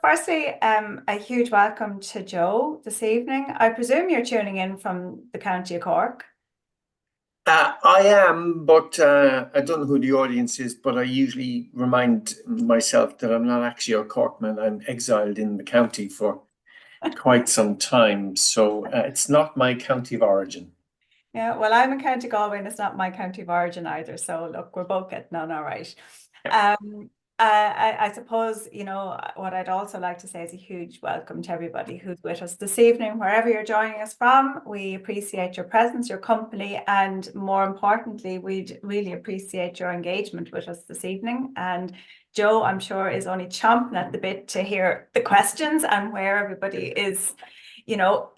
firstly, a huge welcome to Joe this evening. I presume you're tuning in from the County of Cork. I am, but I don't know who the audience is, but I usually remind myself that I'm not actually a Corkman. I'm exiled in the county for quite some time, so it's not my county of origin. Yeah, well, I'm in County Galway and it's not my county of origin either. So look, we're both getting on all right. Yeah. I suppose, what I'd also like to say is a huge welcome to everybody who's with us this evening, wherever you're joining us from. We appreciate your presence, your company, and more importantly, we'd really appreciate your engagement with us this evening. And Joe, I'm sure, is only chomping at the bit to hear the questions and where everybody is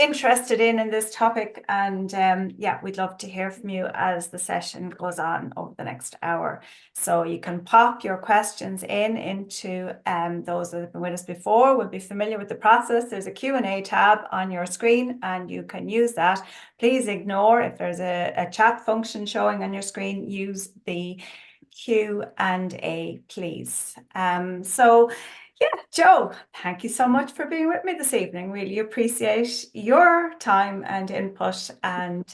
interested in this topic. And yeah, we'd love to hear from you as the session goes on over the next hour. So you can pop your questions into those that have been with us before will be familiar with the process. There's a Q&A tab on your screen and you can use that. Please ignore if there's a chat function showing on your screen, use the Q&A, please. Yeah, Joe, thank you so much for being with me this evening. Really appreciate your time and input. And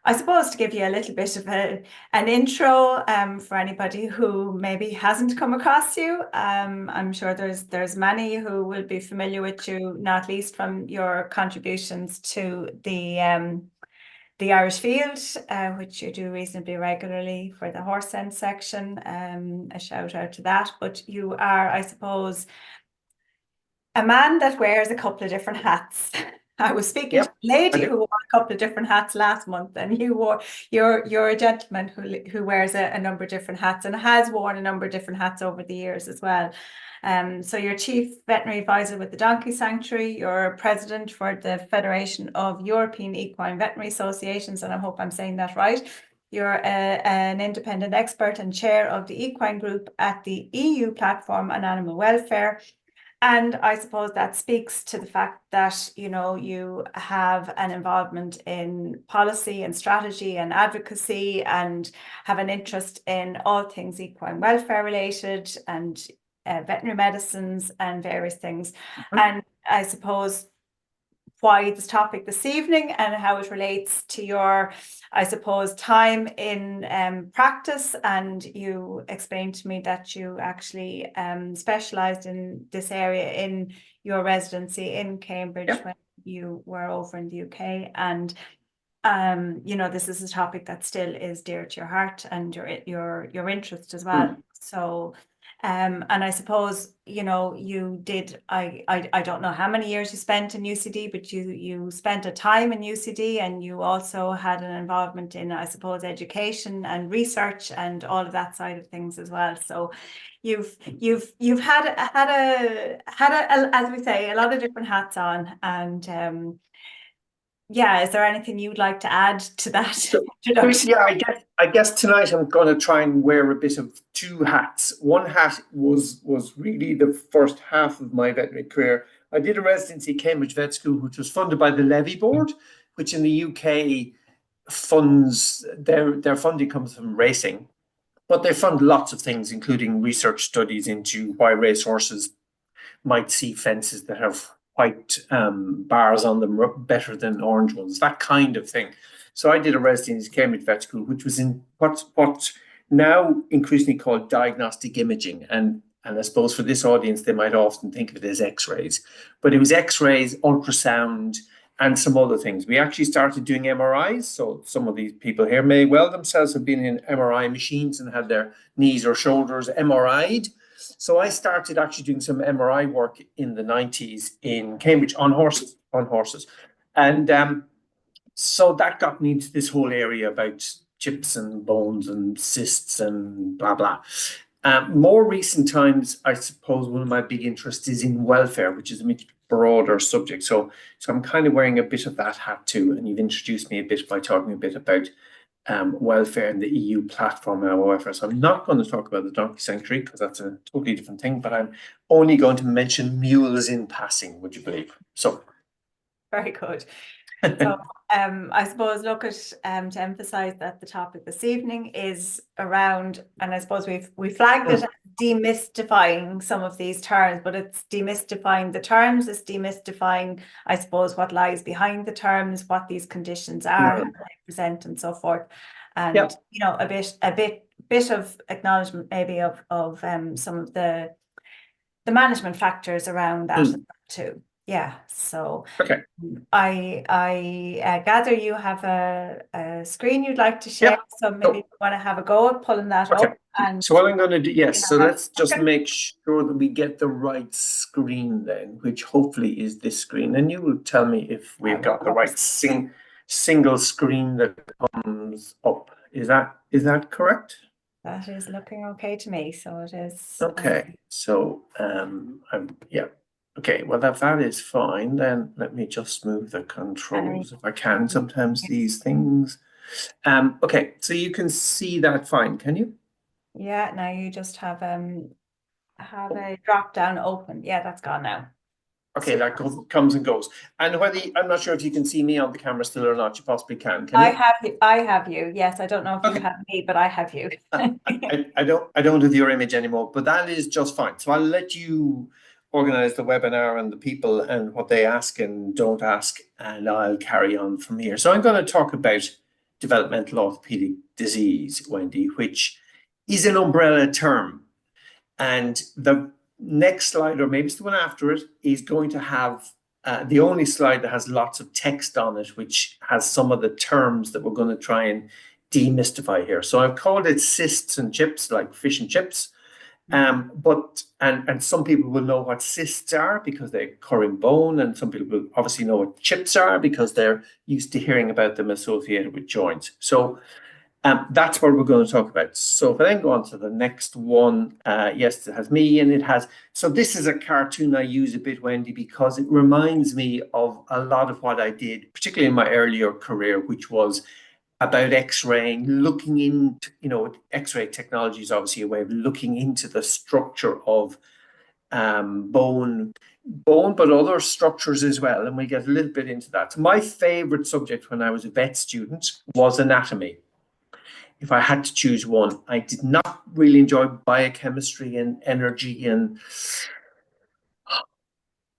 I suppose to give you a little bit of an intro for anybody who maybe hasn't come across you, I'm sure there's many who will be familiar with you, not least from your contributions to the Irish Field, which you do reasonably regularly for the horse sense section. A shout out to that. But you are, I suppose, a man that wears a couple of different hats. I was speaking to a lady who wore a couple of different hats last month, and you're a gentleman who wears a number of different hats and has worn a number of different hats over the years as well. So you're Chief Veterinary Advisor with the Donkey Sanctuary, you're President for the Federation of European Equine Veterinary Associations, and I hope I'm saying that right. You're an independent expert and chair of the equine group at the EU Platform on Animal Welfare. And I suppose that speaks to the fact that, you have an involvement in policy and strategy and advocacy and have an interest in all things equine welfare related and veterinary medicines and various things. And I suppose why this topic this evening and how it relates to your, I suppose, time in practice. And you explained to me that you actually specialised in this area in your residency in Cambridge when you were over in the UK. And this is a topic that still is dear to your heart and your interest as well. So and I suppose, you did, I don't know how many years you spent in UCD, but you spent a time in UCD and you also had an involvement in, I suppose, education and research and all of that side of things as well. So you've had as we say, a lot of different hats on. And yeah, is there anything you'd like to add to that introduction? Yeah, I guess tonight I'm going to try and wear a bit of two hats. One hat was really the first half of my veterinary career. I did a residency at Cambridge Vet School, which was funded by the Levy Board, which in the UK funds, their funding comes from racing, but they fund lots of things, including research studies into why racehorses might see fences that have white bars on them better than orange ones, that kind of thing. So I did a residency at Cambridge Vet School, which was in what's now increasingly called diagnostic imaging. And I suppose for this audience, they might often think of it as X-rays, but it was X-rays, ultrasound, and some other things. We actually started doing MRIs. So some of these people here may well themselves have been in MRI machines and had their knees or shoulders MRI'd. So I started actually doing some MRI work in the 90s in Cambridge on horses. And so that got me into this whole area about chips and bones and cysts and blah, blah. More recent times, I suppose one of my big interests is in welfare, which is a much broader subject. So I'm kind of wearing a bit of that hat too. And you've introduced me a bit by talking a bit about welfare and the EU platform and welfare. So I'm not going to talk about the Donkey Sanctuary because that's a totally different thing, but I'm only going to mention mules in passing, would you believe? So very good. So I suppose look at to emphasize that the topic this evening is around, and I suppose we flagged it demystifying some of these terms, but it's demystifying the terms, it's demystifying, I suppose, what lies behind the terms, what these conditions are, how they present, and so forth. And you know, a bit of acknowledgement maybe of some of the management factors around that too. Yeah. So I gather you have a screen you'd like to share. So maybe you want to have a go at pulling that up. And so what I'm going to do, yes, so let's just make sure that we get the right screen then, which hopefully is this screen. And you will tell me if we've got the right single screen that comes up. Is that correct? That is looking okay to me. So it is. Okay. So yeah. Okay, well, if that is fine, then let me just move the controls if I can. Sometimes these things. Okay, so you can see that fine, can you? Yeah, now you just have a drop down open. Yeah, that's gone now. Okay, that comes and goes. And I'm not sure if you can see me on the camera still or not. You possibly can you? I have you. Yes, I don't know if you have me, but I have you. I don't have your image anymore, but that is just fine. So I'll let you organize the webinar and the people and what they ask and don't ask, and I'll carry on from here. So I'm going to talk about developmental orthopedic disease, Wendy, which is an umbrella term. And the next slide, or maybe it's the one after it, is going to have the only slide that has lots of text on it, which has some of the terms that we're going to try and demystify here. So I've called it cysts and chips, like fish and chips. But some people will know what cysts are because they occur in bone, and some people will obviously know what chips are because they're used to hearing about them associated with joints. So that's what we're going to talk about. So if I then go on to the next one, yes, it has me and it has. So this is a cartoon I use a bit, Wendy, because it reminds me of a lot of what I did, particularly in my earlier career, which was about X-raying, looking into, X-ray technology is obviously a way of looking into the structure of bone, but other structures as well. And we get a little bit into that. So my favorite subject when I was a vet student was anatomy. If I had to choose one, I did not really enjoy biochemistry and energy, and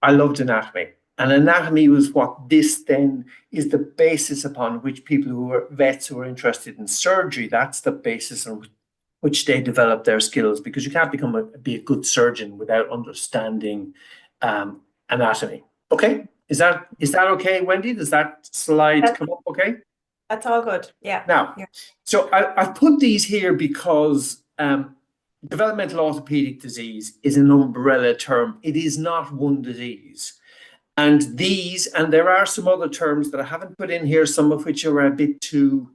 I loved anatomy. And anatomy was what this then is the basis upon which people who are vets who are interested in surgery, that's the basis on which they develop their skills, because you can't be a good surgeon without understanding anatomy. Okay, is that okay, Wendy? Does that slide come up okay? That's all good. Yeah. Now, so I put these here because developmental orthopedic disease is an umbrella term. It is not one disease. And there are some other terms that I haven't put in here, some of which are a bit too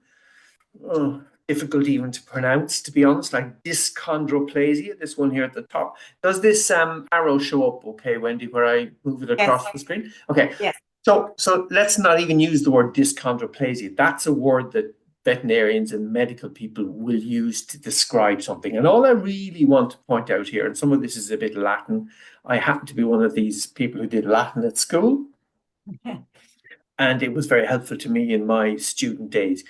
difficult even to pronounce, to be honest, like dyschondroplasia, this one here at the top. Does this arrow show up okay, Wendy, where I move it across the screen? Okay. Yes. So let's not even use the word dyschondroplasia. That's a word that veterinarians and medical people will use to describe something. And all I really want to point out here, and some of this is a bit Latin, I happen to be one of these people who did Latin at school. And it was very helpful to me in my student days.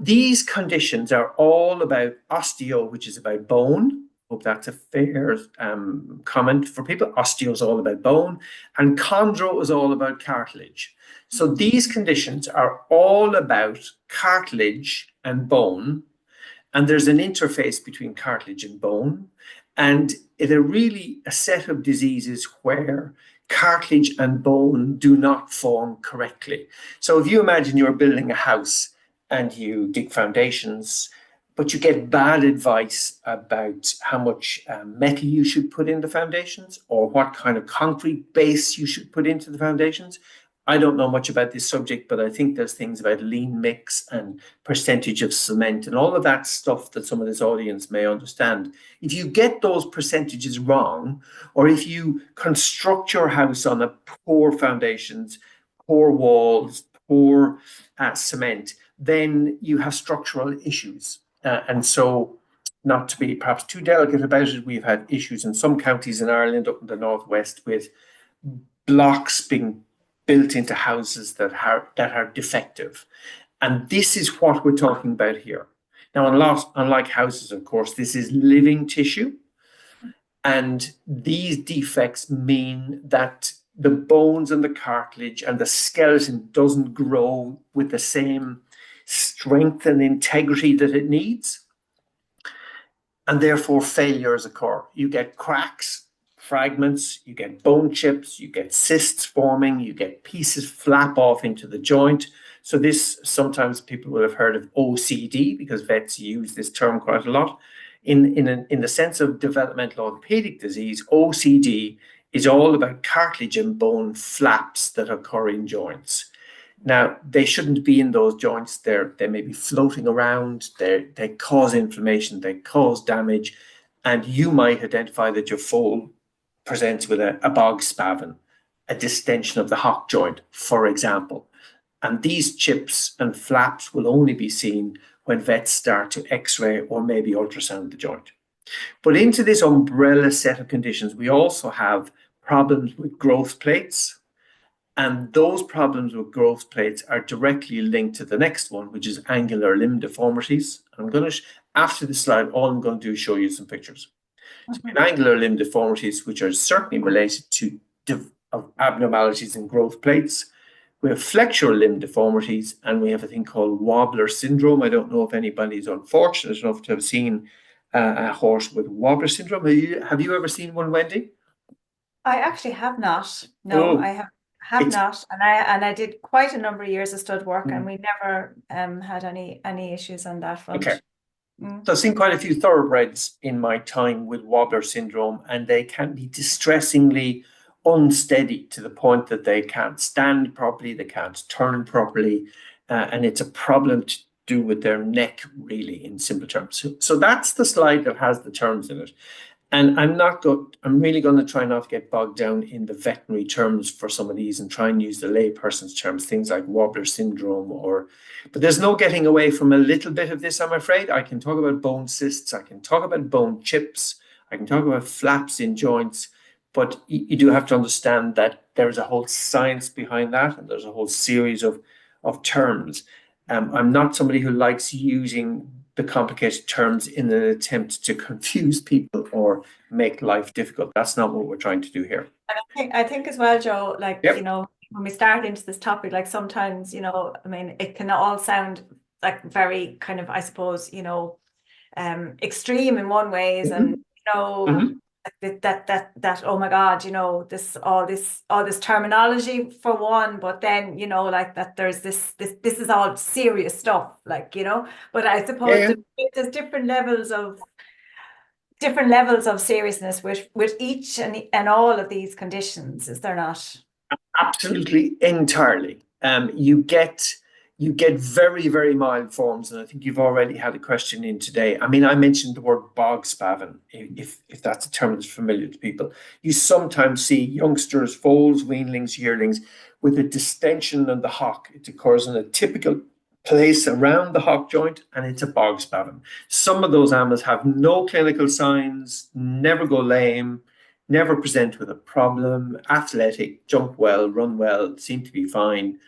These conditions are all about osteo, which is about bone. Hope that's a fair comment for people. Osteo is all about bone, and chondro is all about cartilage. So these conditions are all about cartilage and bone, and there's an interface between cartilage and bone, and it are really a set of diseases where cartilage and bone do not form correctly. So if you imagine you're building a house and you dig foundations, but you get bad advice about how much metal you should put in the foundations or what kind of concrete base you should put into the foundations. I don't know much about this subject, but I think there's things about lean mix and percentage of cement and all of that stuff that some of this audience may understand. If you get those percentages wrong, or if you construct your house on a poor foundations, poor walls, poor cement, then you have structural issues. And so, not to be perhaps too delicate about it, we've had issues in some counties in Ireland up in the northwest with blocks being built into houses that are defective. And this is what we're talking about here. Now, unlike houses, of course, this is living tissue. And these defects mean that the bones and the cartilage and the skeleton doesn't grow with the same strength and integrity that it needs. And therefore failures occur. You get cracks, fragments, you get bone chips, you get cysts forming, you get pieces flap off into the joint. So this, sometimes people will have heard of OCD, because vets use this term quite a lot. In the sense of developmental orthopaedic disease, OCD is all about cartilage and bone flaps that occur in joints. Now, they shouldn't be in those joints. They may be floating around. They cause inflammation. They cause damage. And you might identify that your foal presents with a bog spavin, a distension of the hock joint, for example. And these chips and flaps will only be seen when vets start to x-ray or maybe ultrasound the joint. But into this umbrella set of conditions, we also have problems with growth plates. And those problems with growth plates are directly linked to the next one, which is angular limb deformities. I'm going to, after this slide, all I'm going to do is show you some pictures. So we have angular limb deformities, which are certainly related to abnormalities in growth plates. We have flexural limb deformities, and we have a thing called wobbler syndrome. I don't know if anybody's unfortunate enough to have seen a horse with wobbler syndrome. Have you ever seen one, Wendy? I actually have not. No, I have not. And I did quite a number of years of stud work, and we never had any issues on that front. Okay. So I've seen quite a few thoroughbreds in my time with wobbler syndrome, and they can be distressingly unsteady to the point that they can't stand properly, they can't turn properly, and it's a problem to do with their neck, really, in simple terms. So that's the slide that has the terms in it. And I'm really going to try not to get bogged down in the veterinary terms for some of these and try and use the layperson's terms, things like wobbler syndrome but there's no getting away from a little bit of this, I'm afraid. I can talk about bone cysts, I can talk about bone chips, I can talk about flaps in joints, but you do have to understand that there's a whole science behind that, and there's a whole series of terms. I'm not somebody who likes using the complicated terms in an attempt to confuse people or make life difficult. That's not what we're trying to do here. And I think as well, Joe, like, you know, when we start into this topic, like sometimes, you know, I mean, it can all sound like very kind of, I suppose, you know, extreme in one ways, and, you know, that oh my God, you know, all this terminology for one, but then, you know, like that there's this is all serious stuff, like, you know. But I suppose there's different levels of seriousness with each and all of these conditions, is there not? Absolutely, entirely. You get very, very mild forms, and I think you've already had a question in today. I mean, I mentioned the word bog spavin, if that's a term that's familiar to people. You sometimes see youngsters, foals, weanlings, yearlings with a distension in the hock. It occurs in a typical place around the hock joint, and it's a bog spavin. Some of those animals have no clinical signs, never go lame, never present with a problem, athletic, jump well, run well, seem to be fine.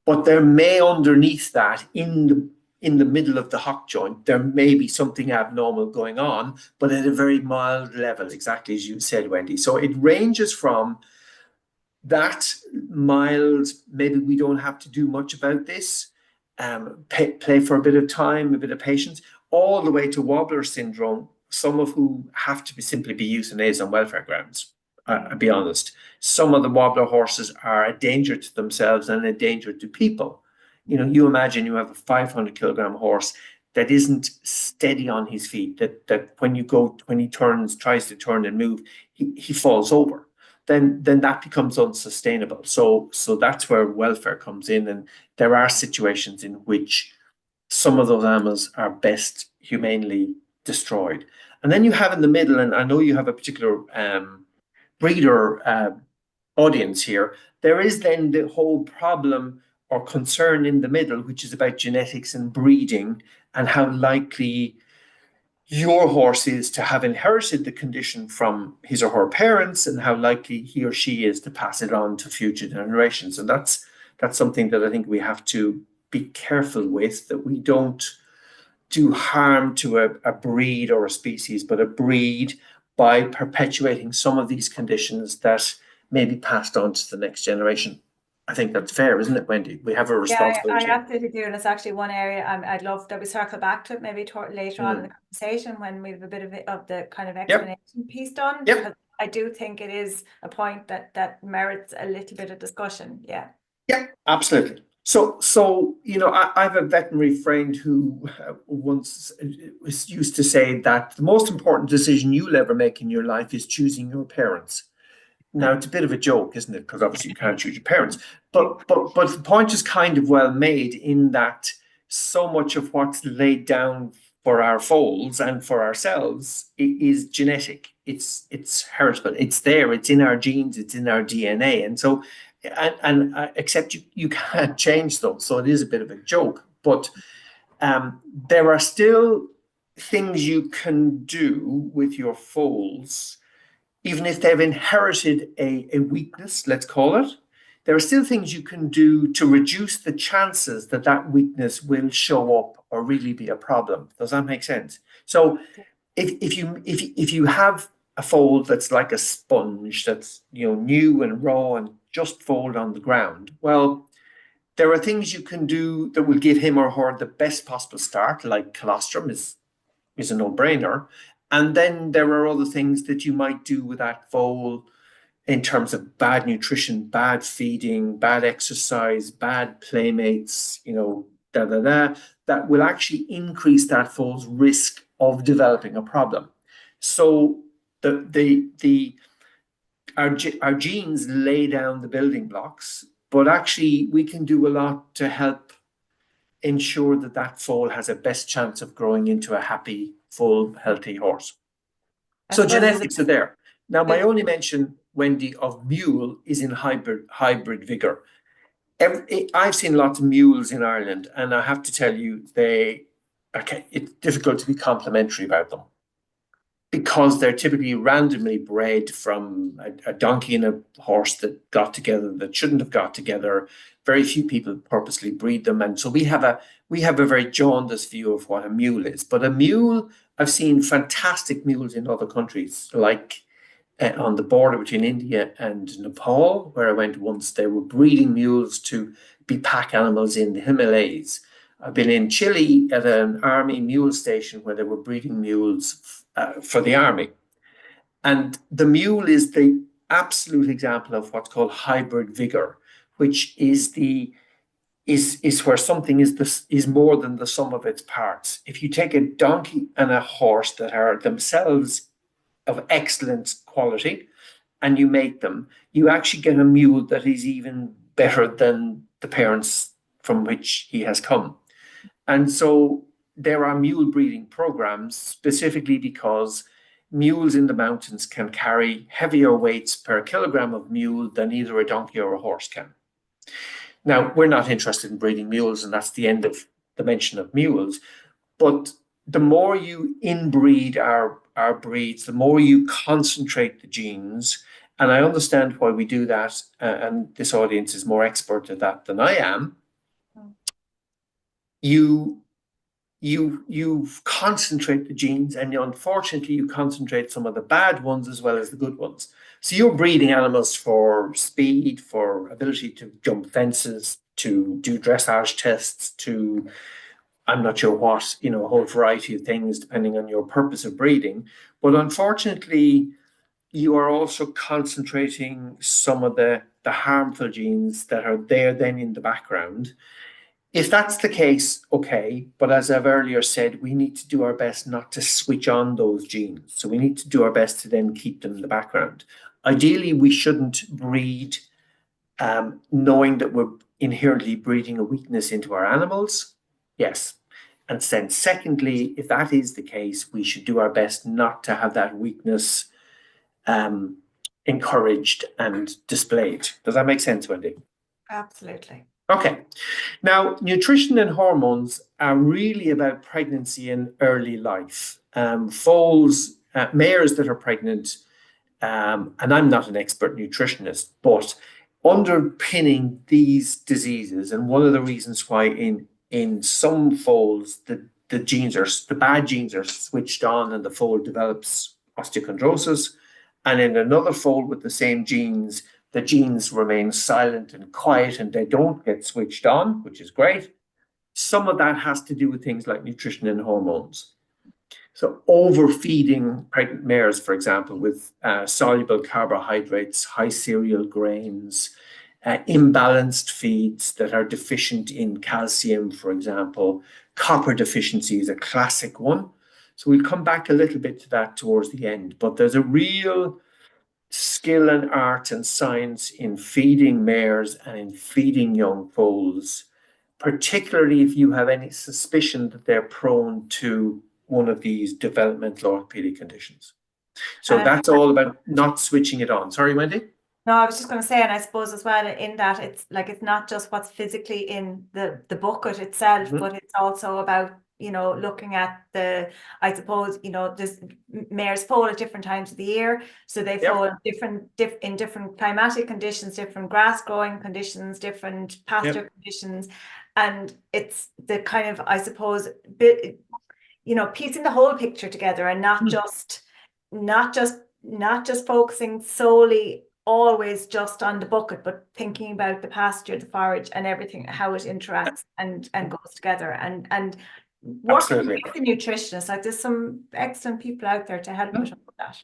But there may, underneath that, in the middle of the hock joint, there may be something abnormal going on, but at a very mild level, exactly as you said, Wendy. So it ranges from that mild, maybe we don't have to do much about this, play for a bit of time, a bit of patience, all the way to wobbler syndrome, some of who have to simply be euthanized on welfare grounds. I'll be honest. Some of the wobbler horses are a danger to themselves and a danger to people. You know, you imagine you have a 500-kilogram horse that isn't steady on his feet, that when he tries to turn and move, he falls over. Then that becomes unsustainable. So that's where welfare comes in, and there are situations in which some of those animals are best humanely destroyed. And then you have in the middle, and I know you have a particular breeder audience here, there is then the whole problem or concern in the middle, which is about genetics and breeding and how likely your horse is to have inherited the condition from his or her parents and how likely he or she is to pass it on to future generations. And that's something that I think we have to be careful with, that we don't do harm to a breed or a species, but a breed by perpetuating some of these conditions that may be passed on to the next generation. I think that's fair, isn't it, Wendy? We have a responsibility. I absolutely do. And it's actually one area I'd love that we circle back to it maybe later on in the conversation when we have a bit of the kind of explanation piece done. Because I do think it is a point that merits a little bit of discussion. Yeah. Yeah, absolutely. So I have a veterinary friend who once used to say that the most important decision you'll ever make in your life is choosing your parents. Now, it's a bit of a joke, isn't it? Because obviously you can't choose your parents. But the point is kind of well made in that so much of what's laid down for our foals and for ourselves is genetic. It's heritable. It's there. It's in our genes. It's in our DNA. And so, except you can't change them. So it is a bit of a joke. But there are still things you can do with your foals, even if they've inherited a weakness, let's call it. There are still things you can do to reduce the chances that that weakness will show up or really be a problem. Does that make sense? So if you have a foal that's like a sponge, that's new and raw and just fold on the ground, well, there are things you can do that will give him or her the best possible start, like colostrum is a no-brainer. And then there are other things that you might do with that foal in terms of bad nutrition, bad feeding, bad exercise, bad playmates, that will actually increase that foal's risk of developing a problem. So our genes lay down the building blocks, but actually we can do a lot to help ensure that that foal has a best chance of growing into a happy, full, healthy horse. So genetics are there. Now, my only mention, Wendy, of mule is in hybrid vigor. I've seen lots of mules in Ireland, and I have to tell you, it's difficult to be complimentary about them because they're typically randomly bred from a donkey and a horse that got together that shouldn't have got together. Very few people purposely breed them, and so we have a very jaundiced view of what a mule is. But a mule, I've seen fantastic mules in other countries, like on the border between India and Nepal, where I went once. They were breeding mules to be pack animals in the Himalayas. I've been in Chile at an army mule station where they were breeding mules for the army. And the mule is the absolute example of what's called hybrid vigor, which is where something is more than the sum of its parts. If you take a donkey and a horse that are themselves of excellent quality and you make them, you actually get a mule that is even better than the parents from which he has come. And so there are mule breeding programs specifically because mules in the mountains can carry heavier weights per kilogram of mule than either a donkey or a horse can. Now, we're not interested in breeding mules, and that's the end of the mention of mules. But the more you inbreed our breeds, the more you concentrate the genes. And I understand why we do that. And this audience is more expert at that than I am. You concentrate the genes, and unfortunately you concentrate some of the bad ones as well as the good ones. So you're breeding animals for speed, for ability to jump fences, to do dressage tests, to I'm not sure what, a whole variety of things depending on your purpose of breeding. But unfortunately, you are also concentrating some of the harmful genes that are there then in the background. If that's the case, okay, but as I've earlier said, we need to do our best not to switch on those genes. So we need to do our best to then keep them in the background. Ideally, we shouldn't breed knowing that we're inherently breeding a weakness into our animals. Yes. And then secondly, if that is the case, we should do our best not to have that weakness encouraged and displayed. Does that make sense, Wendy? Absolutely. Okay. Now, nutrition and hormones are really about pregnancy and early life. Foals, mares that are pregnant, and I'm not an expert nutritionist, but underpinning these diseases, and one of the reasons why in some foals the bad genes are switched on and the foal develops osteochondrosis. And in another foal with the same genes, the genes remain silent and quiet and they don't get switched on, which is great. Some of that has to do with things like nutrition and hormones. So overfeeding pregnant mares, for example, with soluble carbohydrates, high cereal grains, imbalanced feeds that are deficient in calcium, for example. Copper deficiency is a classic one. So we'll come back a little bit to that towards the end, but there's a real skill and art and science in feeding mares and in feeding young foals, particularly if you have any suspicion that they're prone to one of these developmental orthopedic conditions. So that's all about not switching it on. Sorry, Wendy? No, I was just going to say, and I suppose as well in that it's like it's not just what's physically in the bucket itself, but it's also about, you know, looking at the, I suppose, you know, this mares foal at different times of the year, so they foal in different climatic conditions, different grass growing conditions, different pasture conditions, and it's the kind of, I suppose, bit, you know, piecing the whole picture together and not just focusing solely always just on the bucket, but thinking about the pasture, the forage, and everything, how it interacts and goes together, and working with the nutritionist. Like there's some excellent people out there to help with that.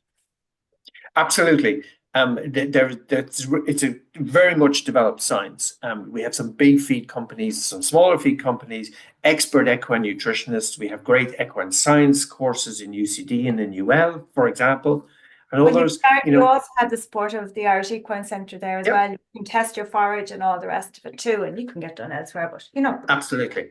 Absolutely. It's a very much developed science. We have some big feed companies, some smaller feed companies, expert equine nutritionists. We have great equine science courses in UCD and in UL, for example. And others, you also have the support of the Irish Equine Centre there as well. You can test your forage and all the rest of it too, and you can get done elsewhere, but you know. Absolutely.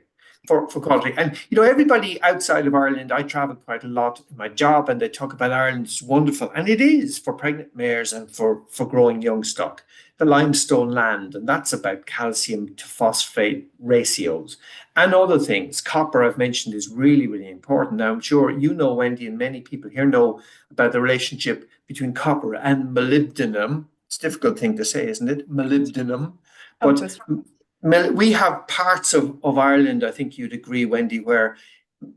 For quality. And, you know, everybody outside of Ireland, I travel quite a lot in my job and they talk about Ireland, it's wonderful. And it is for pregnant mares and for growing young stock. The limestone land, and that's about calcium to phosphate ratios and other things. Copper, I've mentioned, is really, really important. Now, I'm sure you know, Wendy, and many people here know about the relationship between copper and molybdenum. It's a difficult thing to say, isn't it? Molybdenum. But we have parts of Ireland, I think you'd agree, Wendy, where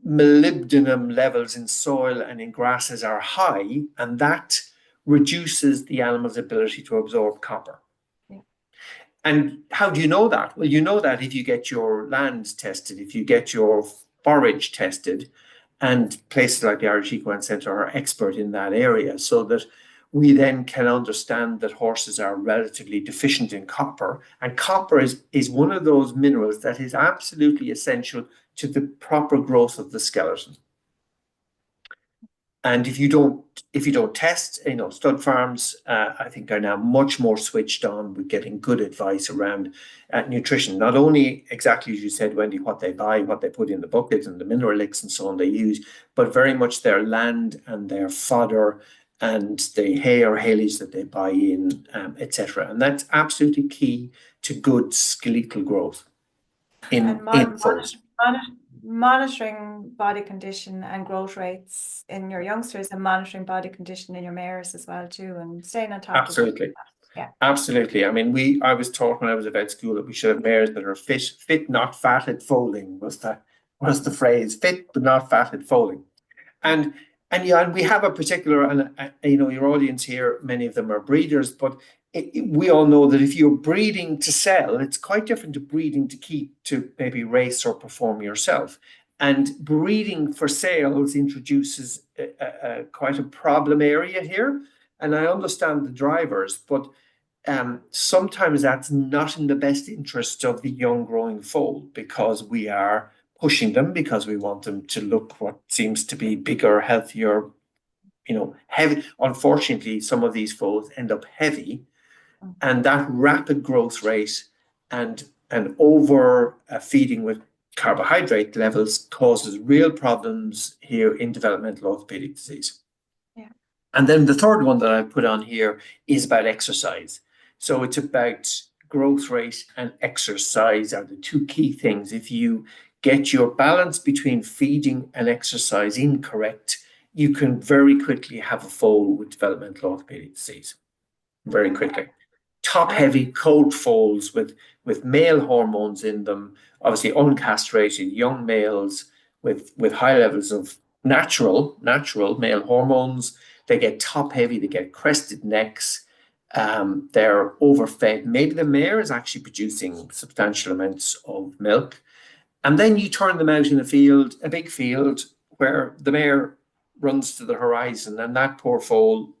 molybdenum levels in soil and in grasses are high, and that reduces the animal's ability to absorb copper. Yeah. And how do you know that? Well, you know that if you get your lands tested, if you get your forage tested, and places like the Irish Equine Centre are expert in that area, so that we then can understand that horses are relatively deficient in copper. And copper is one of those minerals that is absolutely essential to the proper growth of the skeleton. And if you don't test, you know, stud farms, I think are now much more switched on with getting good advice around nutrition. Not only exactly as you said, Wendy, what they buy, what they put in the bucket and the mineral licks and so on they use, but very much their land and their fodder and the hay or haylage that they buy in, etc. And that's absolutely key to good skeletal growth in foals. Monitoring body condition and growth rates in your youngsters and monitoring body condition in your mares as well too, and staying on top of that. Yeah, absolutely. I mean, I was taught when I was at vet school that we should have mares that are fit not fat at foaling was the phrase, fit but not fat at foaling. And we have a particular, and you know, your audience here, many of them are breeders, but we all know that if you're breeding to sell, it's quite different to breeding to keep, to maybe race or perform yourself. And breeding for sales introduces quite a problem area here. And I understand the drivers, but sometimes that's not in the best interest of the young growing foal, because we are pushing them because we want them to look what seems to be bigger, healthier, you know, heavy. Unfortunately, some of these foals end up heavy, and that rapid growth rate and over feeding with carbohydrate levels causes real problems here in developmental orthopedic disease. Yeah. And then the third one that I put on here is about exercise. So it's about growth rate and exercise are the two key things. If you get your balance between feeding and exercise incorrect, you can very quickly have a foal with developmental orthopedic disease. Very quickly. Top-heavy colt foals with male hormones in them, obviously uncastrated young males with high levels of natural male hormones, They get top heavy, they get crested necks, they're overfed. Maybe the mare is actually producing substantial amounts of milk. And then you turn them out in a field, a big field, where the mare runs to the horizon, and that poor foal,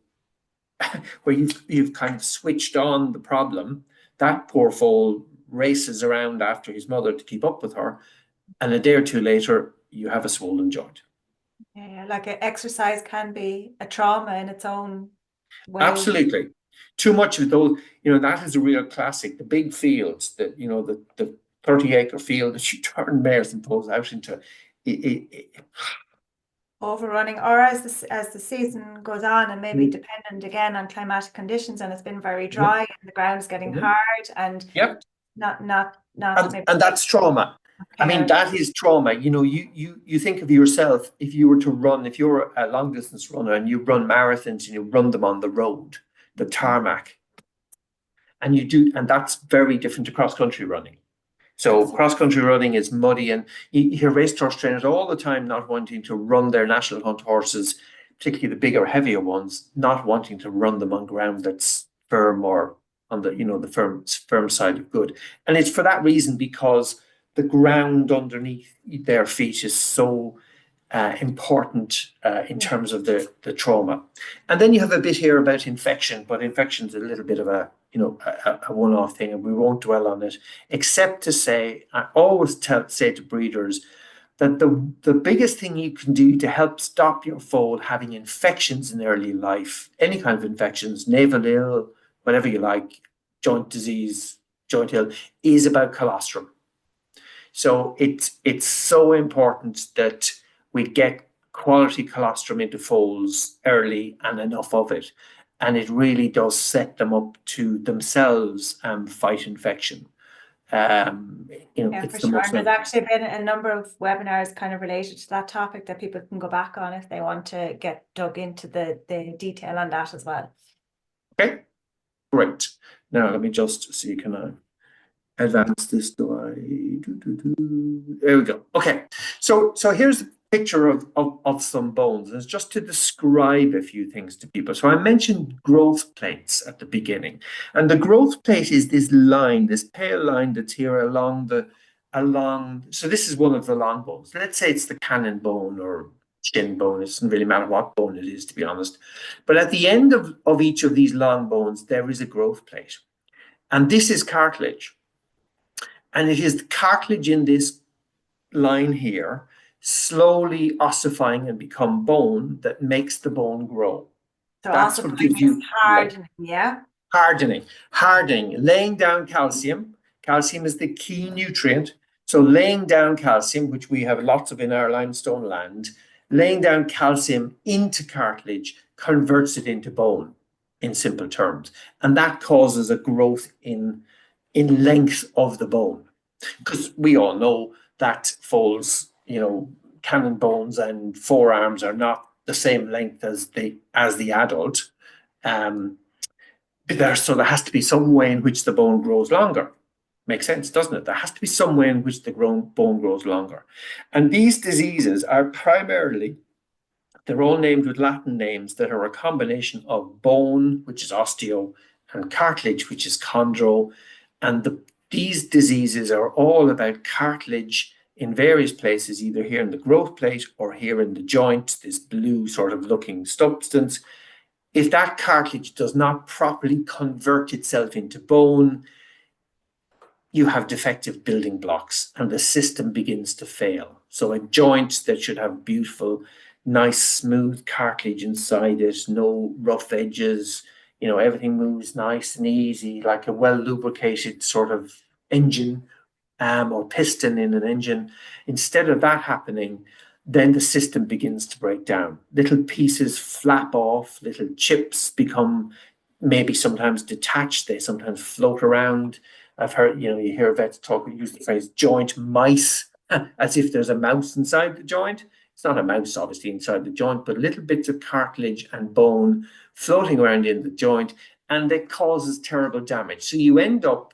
where you've kind of switched on the problem, that poor foal races around after his mother to keep up with her, and a day or two later, you have a swollen joint. Yeah, like exercise can be a trauma in its own way. Absolutely. Too much of those, that is a real classic. The big fields, the 30-acre field that you turn mares and foals out into. Overrunning, or as the season goes on, and maybe dependent again on climatic conditions, and it's been very dry and the ground's getting hard, and not and that's trauma. I mean, that is trauma. You think of yourself, if you were to run, if you're a long distance runner and you run marathons and you run them on the road, the tarmac, and that's very different to cross country running. So cross-country running is muddy, and you hear racehorse trainers all the time not wanting to run their national hunt horses, particularly the bigger, heavier ones, not wanting to run them on ground that's firm or on the firm side of good. And it's for that reason, because the ground underneath their feet is so important in terms of the trauma. And then you have a bit here about infection, but infection's a little bit of a one-off thing, and we won't dwell on it, except to say, I always say to breeders that the biggest thing you can do to help stop your foal having infections in early life, any kind of infections, navel ill, whatever you like, joint disease, joint ill, is about colostrum. So it's so important that we get quality colostrum into foals early and enough of it. And it really does set them up to themselves fight infection. For sure. And there's actually been a number of webinars kind of related to that topic that people can go back on if they want to get dug into the detail on that as well. Okay, great. Now let me just see, can I advance this? There we go. Okay, so here's the picture of some bones. It's just to describe a few things to people. So I mentioned growth plates at the beginning, and the growth plate is this line, this pale line that's here along. So this is one of the long bones. Let's say it's the cannon bone or shin bone. It doesn't really matter what bone it is, to be honest. But at the end of each of these long bones, there is a growth plate, and this is cartilage. And it is the cartilage in this line here slowly ossifying and become bone that makes the bone grow. So that's what gives you hardening, hardening, laying down calcium. Calcium is the key nutrient. So laying down calcium, which we have lots of in our limestone land, laying down calcium into cartilage converts it into bone, in simple terms. And that causes a growth in length of the bone. Because we all know that foals, cannon bones and forearms are not the same length as the adult. So there has to be some way in which the bone grows longer. Makes sense, doesn't it? There has to be some way in which the bone grows longer. And these diseases are primarily, they're all named with Latin names that are a combination of bone, which is osteo, and cartilage, which is chondro. And these diseases are all about cartilage in various places, either here in the growth plate or here in the joint, this blue sort of looking substance. If that cartilage does not properly convert itself into bone, you have defective building blocks and the system begins to fail. So a joint that should have beautiful, nice, smooth cartilage inside it, no rough edges, everything moves nice and easy, like a well-lubricated sort of engine or piston in an engine. Instead of that happening, then the system begins to break down. Little pieces flap off, little chips become maybe sometimes detached, they sometimes float around. I've heard, you hear vets use the phrase joint mice, as if there's a mouse inside the joint. It's not a mouse, obviously, inside the joint, but little bits of cartilage and bone floating around in the joint, and it causes terrible damage. So you end up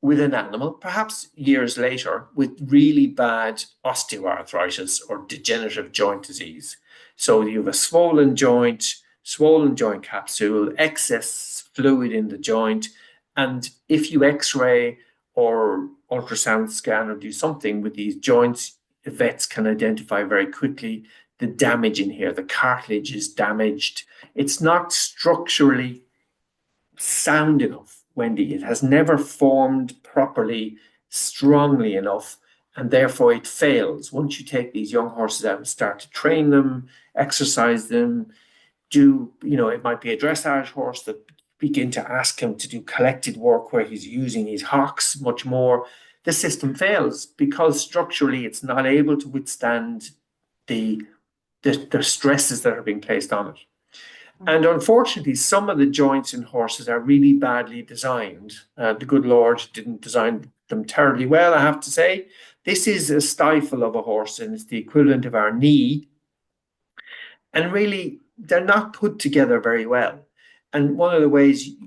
with an animal, perhaps years later, with really bad osteoarthritis or degenerative joint disease. So you have a swollen joint, swollen joint capsule, excess fluid in the joint. And if you x-ray or ultrasound scan or do something with these joints, the vets can identify very quickly the damage in here. The cartilage is damaged. It's not structurally sound enough, Wendy. It has never formed properly, strongly enough, and therefore it fails. Once you take these young horses out and start to train them, exercise them, it might be a dressage horse that begin to ask him to do collected work where he's using his hocks much more, the system fails because structurally it's not able to withstand the stresses that are being placed on it. And unfortunately, some of the joints in horses are really badly designed. The good Lord didn't design them terribly well, I have to say. This is a stifle of a horse, and it's the equivalent of our knee. And really, they're not put together very well. And one of the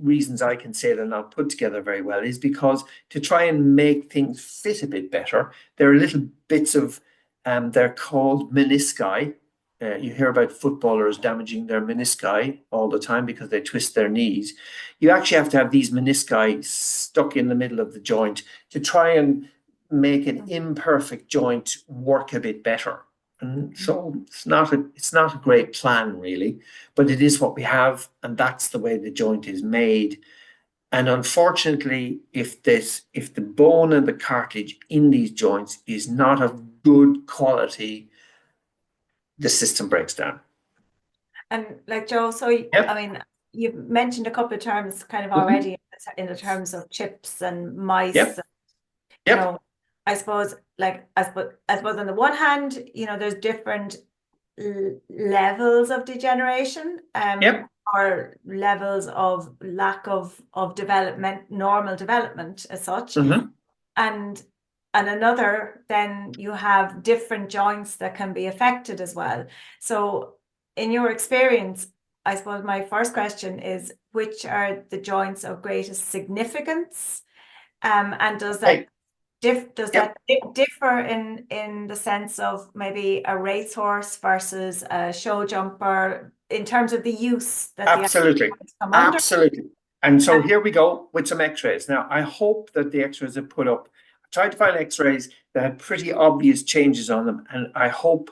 reasons I can say they're not put together very well is because to try and make things fit a bit better, there are little bits of, they're called menisci. You hear about footballers damaging their menisci all the time because they twist their knees. You actually have to have these menisci stuck in the middle of the joint to try and make an imperfect joint work a bit better. And so it's not a great plan, really, but it is what we have, and that's the way the joint is made. And unfortunately, if the bone and the cartilage in these joints is not of good quality, the system breaks down. And like Joe, so I mean, you've mentioned a couple of terms kind of already in the terms of chips and mice. Yep. You know, I suppose on the one hand, there's different levels of degeneration, or levels of lack of development, normal development as such. And another, then you have different joints that can be affected as well. So in your experience, I suppose my first question is, which are the joints of greatest significance? And does that differ in the sense of maybe a racehorse versus a show jumper in terms of the use that absolutely come under? Absolutely. And so here we go with some x-rays. Now, I hope that the x-rays are put up. I tried to find x-rays that had pretty obvious changes on them, and I hope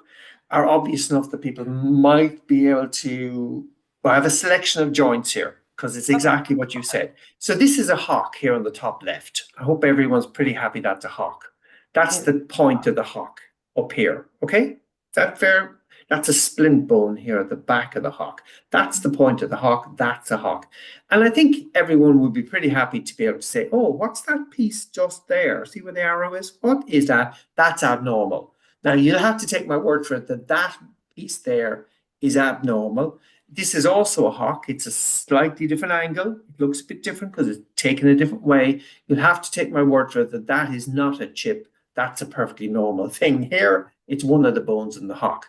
are obvious enough that people might be able to. Well, I have a selection of joints here because it's exactly what you said. So this is a hock here on the top left. I hope everyone's pretty happy that's a hock. That's the point of the hock up here. Okay? Is that fair? That's a splint bone here at the back of the hock. That's the point of the hock. That's a hock. And I think everyone would be pretty happy to be able to say, oh, what's that piece just there? See where the arrow is? What is that? That's abnormal. Now, you'll have to take my word for it that that piece there is abnormal. This is also a hock. It's a slightly different angle. It looks a bit different because it's taken a different way. You'll have to take my word for it that that is not a chip. That's a perfectly normal thing. Here, it's one of the bones in the hock.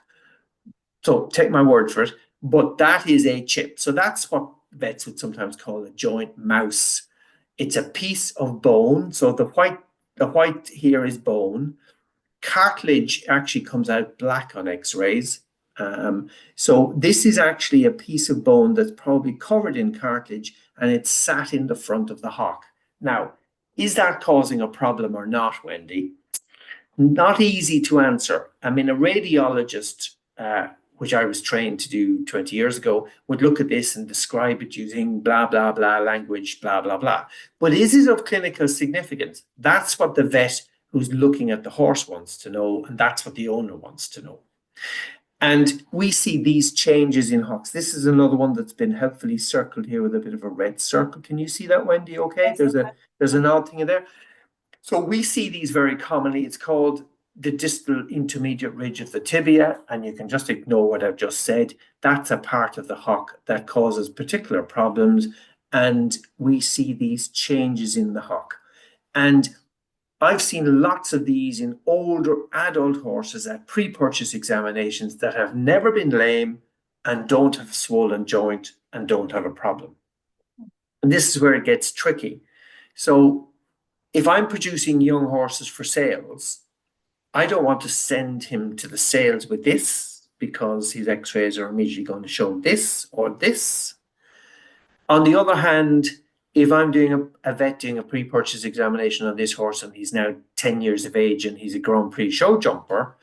So take my word for it, but that is a chip. So that's what vets would sometimes call a joint mouse. It's a piece of bone. So the white here is bone. Cartilage actually comes out black on x-rays. So this is actually a piece of bone that's probably covered in cartilage, and it's sat in the front of the hock. Now, is that causing a problem or not, Wendy? Not easy to answer. I mean, a radiologist, which I was trained to do 20 years ago, would look at this and describe it using blah, blah, blah language, blah, blah, blah. But is it of clinical significance? That's what the vet who's looking at the horse wants to know, and that's what the owner wants to know. And we see these changes in hocks. This is another one that's been helpfully circled here with a bit of a red circle. Can you see that, Wendy? Okay, there's an odd thing in there. So we see these very commonly. It's called the distal intermediate ridge of the tibia, and you can just ignore what I've just said. That's a part of the hock that causes particular problems, and we see these changes in the hock. And I've seen lots of these in older adult horses at pre-purchase examinations that have never been lame and don't have a swollen joint and don't have a problem. And this is where it gets tricky. So if I'm producing young horses for sales, I don't want to send him to the sales with this because his x-rays are immediately going to show this or this. On the other hand, if I'm doing a vet doing a pre-purchase examination on this horse and he's now 10 years of age and he's a Grand Prix show jumper,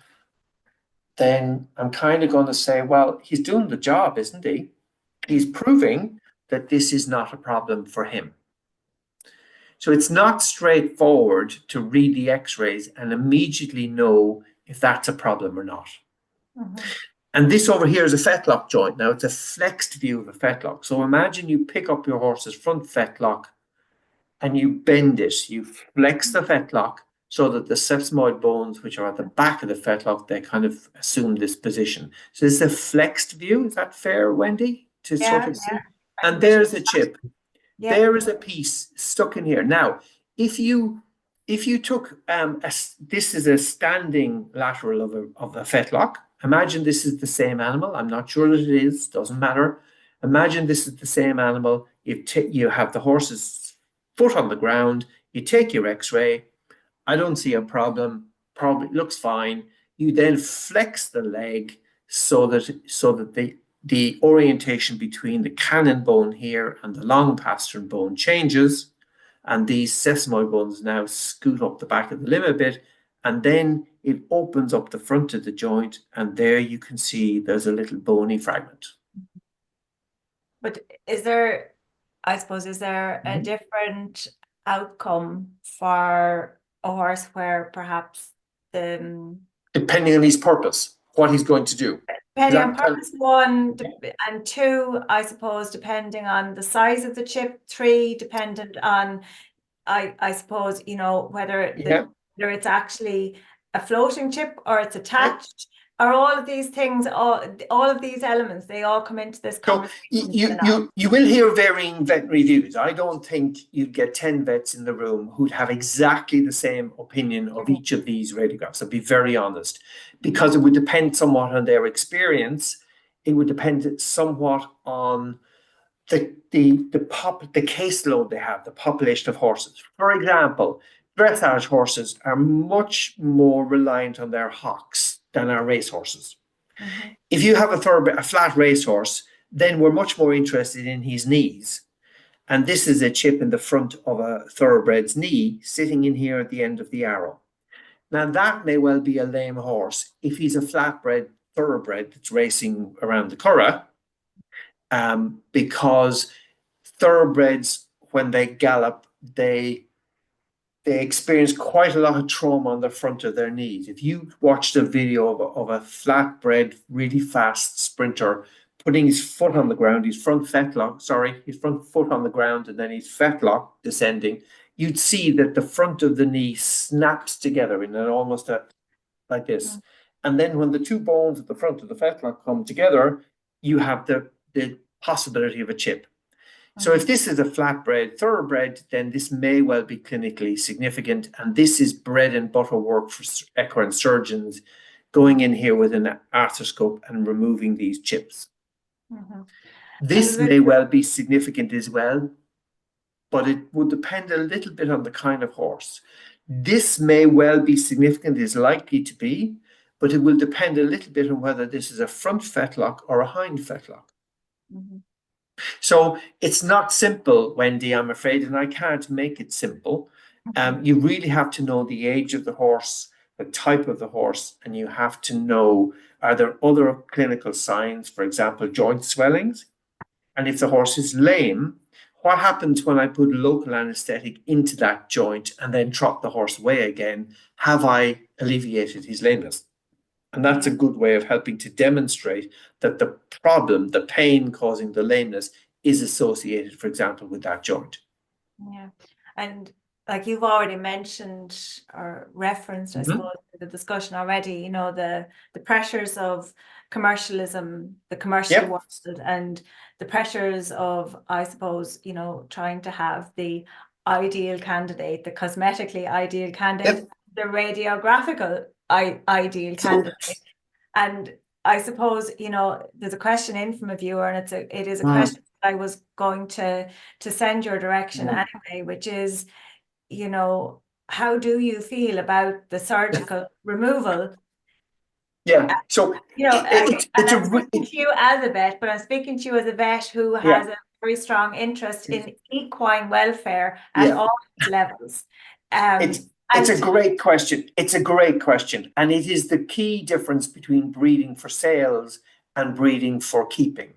then I'm kind of going to say, well, he's doing the job, isn't he? He's proving that this is not a problem for him. So it's not straightforward to read the x-rays and immediately know if that's a problem or not. And this over here is a fetlock joint. Now it's a flexed view of a fetlock. So imagine you pick up your horse's front fetlock and you bend it. You flex the fetlock so that the sesamoid bones, which are at the back of the fetlock, they kind of assume this position. So this is a flexed view. Is that fair, Wendy? To sort of see? And there's a chip. Yeah. There is a piece stuck in here. Now, if you took this is a standing lateral of a fetlock. Imagine this is the same animal. I'm not sure that it is. Doesn't matter. Imagine this is the same animal. You have the horse's foot on the ground. You take your X-ray. I don't see a problem. Probably looks fine. You then flex the leg so that the orientation between the cannon bone here and the long pastern bone changes, and these sesamoid bones now scoot up the back of the limb a bit, and then it opens up the front of the joint, and there you can see there's a little bony fragment. But is there a different outcome for a horse where perhaps depending on his purpose, what he's going to do? Depending on purpose, one, and two, I suppose, depending on the size of the chip, three, dependent on, I suppose, whether it's actually a floating chip or it's attached, or all of these things, all of these elements, they all come into this conversation. You will hear varying veterinary views. I don't think you'd get 10 vets in the room who'd have exactly the same opinion of each of these radiographs. I'll be very honest, because it would depend somewhat on their experience. It would depend somewhat on the caseload they have, the population of horses. For example, dressage horses are much more reliant on their hocks than our racehorses. If you have a flat racehorse, then we're much more interested in his knees. And this is a chip in the front of a thoroughbred's knee, sitting in here at the end of the arrow. Now, that may well be a lame horse if he's a flatbred thoroughbred that's racing around the Curragh, because thoroughbreds, when they gallop, they experience quite a lot of trauma on the front of their knees. If you watched a video of a flatbred, really fast sprinter putting his foot on the ground, his front foot on the ground, and then his fetlock descending, you'd see that the front of the knee snaps together in almost like this. And then when the two bones at the front of the fetlock come together, you have the possibility of a chip. So if this is a flatbred thoroughbred, then this may well be clinically significant. And this is bread and butter work for equine surgeons, going in here with an arthroscope and removing these chips. This may well be significant as well, but it would depend a little bit on the kind of horse. This may well be significant, is likely to be, but it will depend a little bit on whether this is a front fetlock or a hind fetlock. So it's not simple, Wendy, I'm afraid, and I can't make it simple. You really have to know the age of the horse, the type of the horse, and you have to know, are there other clinical signs, for example, joint swellings? And if the horse is lame, what happens when I put local anesthetic into that joint and then trot the horse away again? Have I alleviated his lameness? And that's a good way of helping to demonstrate that the problem, the pain causing the lameness, is associated, for example, with that joint. Yeah. And like you've already mentioned or referenced, I suppose, the discussion already, the pressures of commercialism, the commercial world, and the pressures of, I suppose, trying to have the ideal candidate, the cosmetically ideal candidate, the radiographical ideal candidate. And I suppose, there's a question in from a viewer, and it is a question I was going to send your direction anyway, which is, how do you feel about the surgical removal Yeah. So it's I'm speaking to you as a vet, but I'm speaking to you as a vet who has a very strong interest in equine welfare at all levels. It's a great question. It's a great question. And it is the key difference between breeding for sales and breeding for keeping.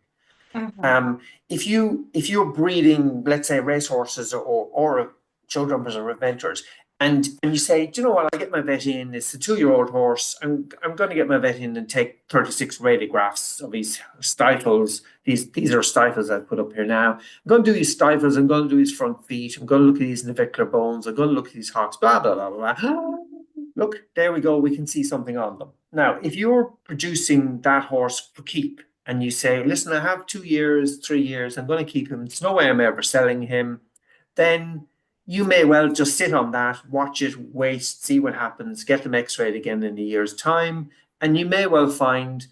If you're breeding, let's say, racehorses or show jumpers or eventers, and you say, do you know what, I'll get my vet in, it's a 2-year-old horse, I'm going to get my vet in and take 36 radiographs of his stifles. These are stifles I've put up here now. I'm going to do his stifles, I'm going to do his front feet, I'm going to look at his navicular bones, I'm going to look at his hocks, blah, blah, blah, blah, blah. Look, there we go, we can see something on them. Now, if you're producing that horse for keep, and you say, listen, I have 2 years, 3 years, I'm going to keep him, there's no way I'm ever selling him, then you may well just sit on that, watch it, wait, see what happens, get them x-rayed again in a year's time, and you may well find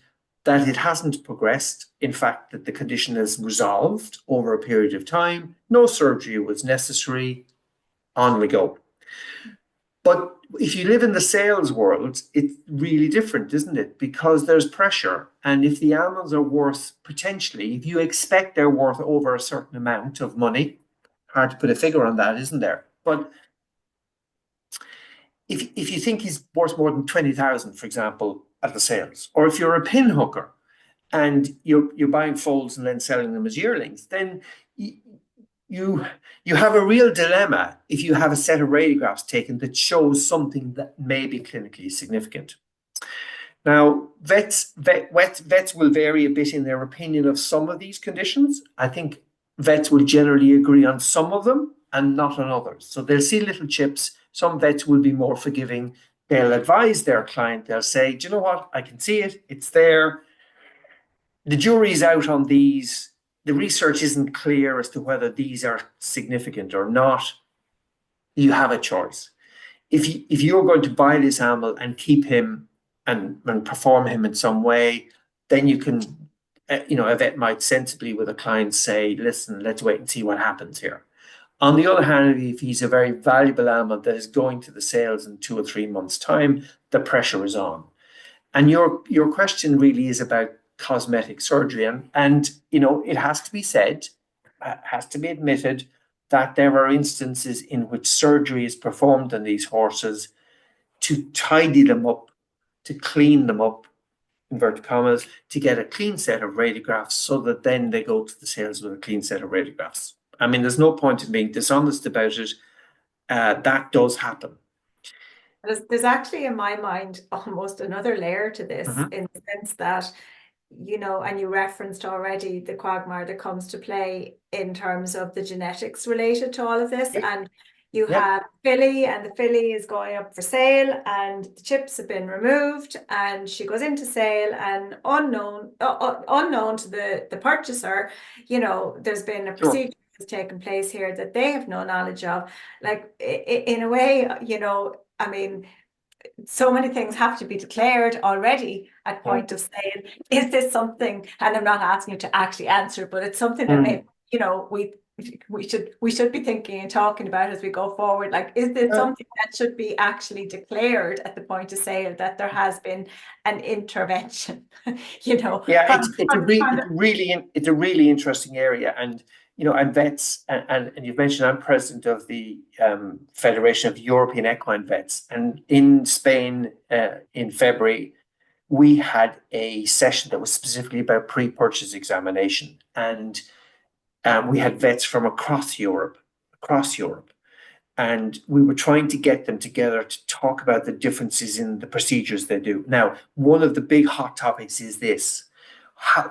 that it hasn't progressed. In fact, that the condition has resolved over a period of time, no surgery was necessary, on we go. But if you live in the sales world, it's really different, isn't it? Because there's pressure. And if the animals are worth, potentially, if you expect they're worth over a certain amount of money, hard to put a figure on that, isn't there? But if you think he's worth more than 20,000, for example, at the sales, or if you're a pin hooker and you're buying foals and then selling them as yearlings, then you have a real dilemma if you have a set of radiographs taken that shows something that may be clinically significant. Now, vets will vary a bit in their opinion of some of these conditions. I think vets will generally agree on some of them and not on others. So they'll see little chips. Some vets will be more forgiving. They'll advise their client. They'll say, do you know what? I can see it. It's there. The jury's out on these. The research isn't clear as to whether these are significant or not. You have a choice. If you're going to buy this animal and keep him and perform him in some way, then you can, a vet might sensibly with a client say, listen, let's wait and see what happens here. On the other hand, if he's a very valuable animal that is going to the sales in 2 or 3 months' time, the pressure is on. And your question really is about cosmetic surgery. And it has to be said, has to be admitted that there are instances in which surgery is performed on these horses to tidy them up, to clean them up, inverted commas, to get a clean set of radiographs so that then they go to the sales with a clean set of radiographs. I mean, there's no point in being dishonest about it. That does happen. There's actually, in my mind, almost another layer to this, in the sense that, and you referenced already the quagmire that comes to play in terms of the genetics related to all of this. And you have filly, and the filly is going up for sale, and the chips have been removed, and she goes into sale, and unknown to the purchaser, there's been a procedure that's taken place here that they have no knowledge of. Like, in a way, I mean, so many things have to be declared already at point of sale. Is this something, and I'm not asking you to actually answer, but it's something that maybe, we should be thinking and talking about as we go forward. Like, is this something that should be actually declared at the point of sale, that there has been an intervention? Yeah, it's a really interesting area. And and vets, and you've mentioned I'm president of the Federation of European Equine Vets, and in Spain in February we had a session that was specifically about pre-purchase examination, and we had vets from across Europe, and we were trying to get them together to talk about the differences in the procedures they do. Now, one of the big hot topics is this.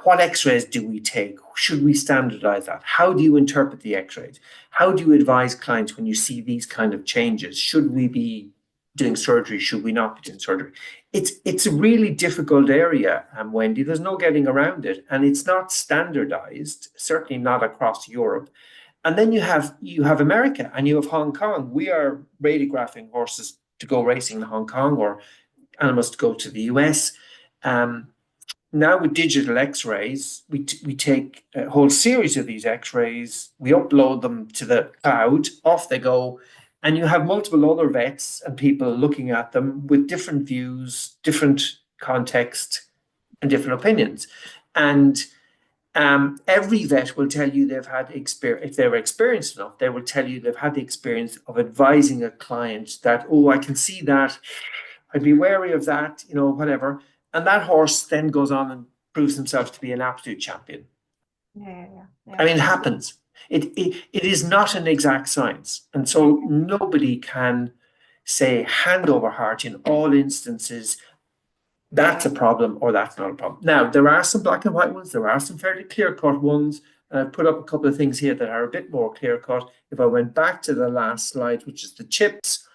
What x-rays do we take? Should we standardize that? How do you interpret the x-rays? How do you advise clients when you see these kind of changes? Should we be doing surgery? Should we not be doing surgery? It's a really difficult area, Wendy. There's no getting around it. And it's not standardized, certainly not across Europe. And then you have America and you have Hong Kong. We are radiographing horses to go racing in Hong Kong, or animals to go to the US. Now with digital x-rays, we take a whole series of these x-rays, we upload them to the cloud, off they go, and you have multiple other vets and people looking at them with different views, different context, and different opinions. And every vet will tell you they've had experience, if they're experienced enough, they will tell you they've had the experience of advising a client that, oh, I can see that, I'd be wary of that, you know, whatever. And that horse then goes on and proves himself to be an absolute champion. Yeah. I mean, it happens. It is not an exact science. And so nobody can say hand over heart in all instances, that's a problem or that's not a problem. Now, there are some black and white ones. There are some fairly clear-cut ones. I've put up a couple of things here that are a bit more clear-cut. If I went back to the last slide, which is the chips,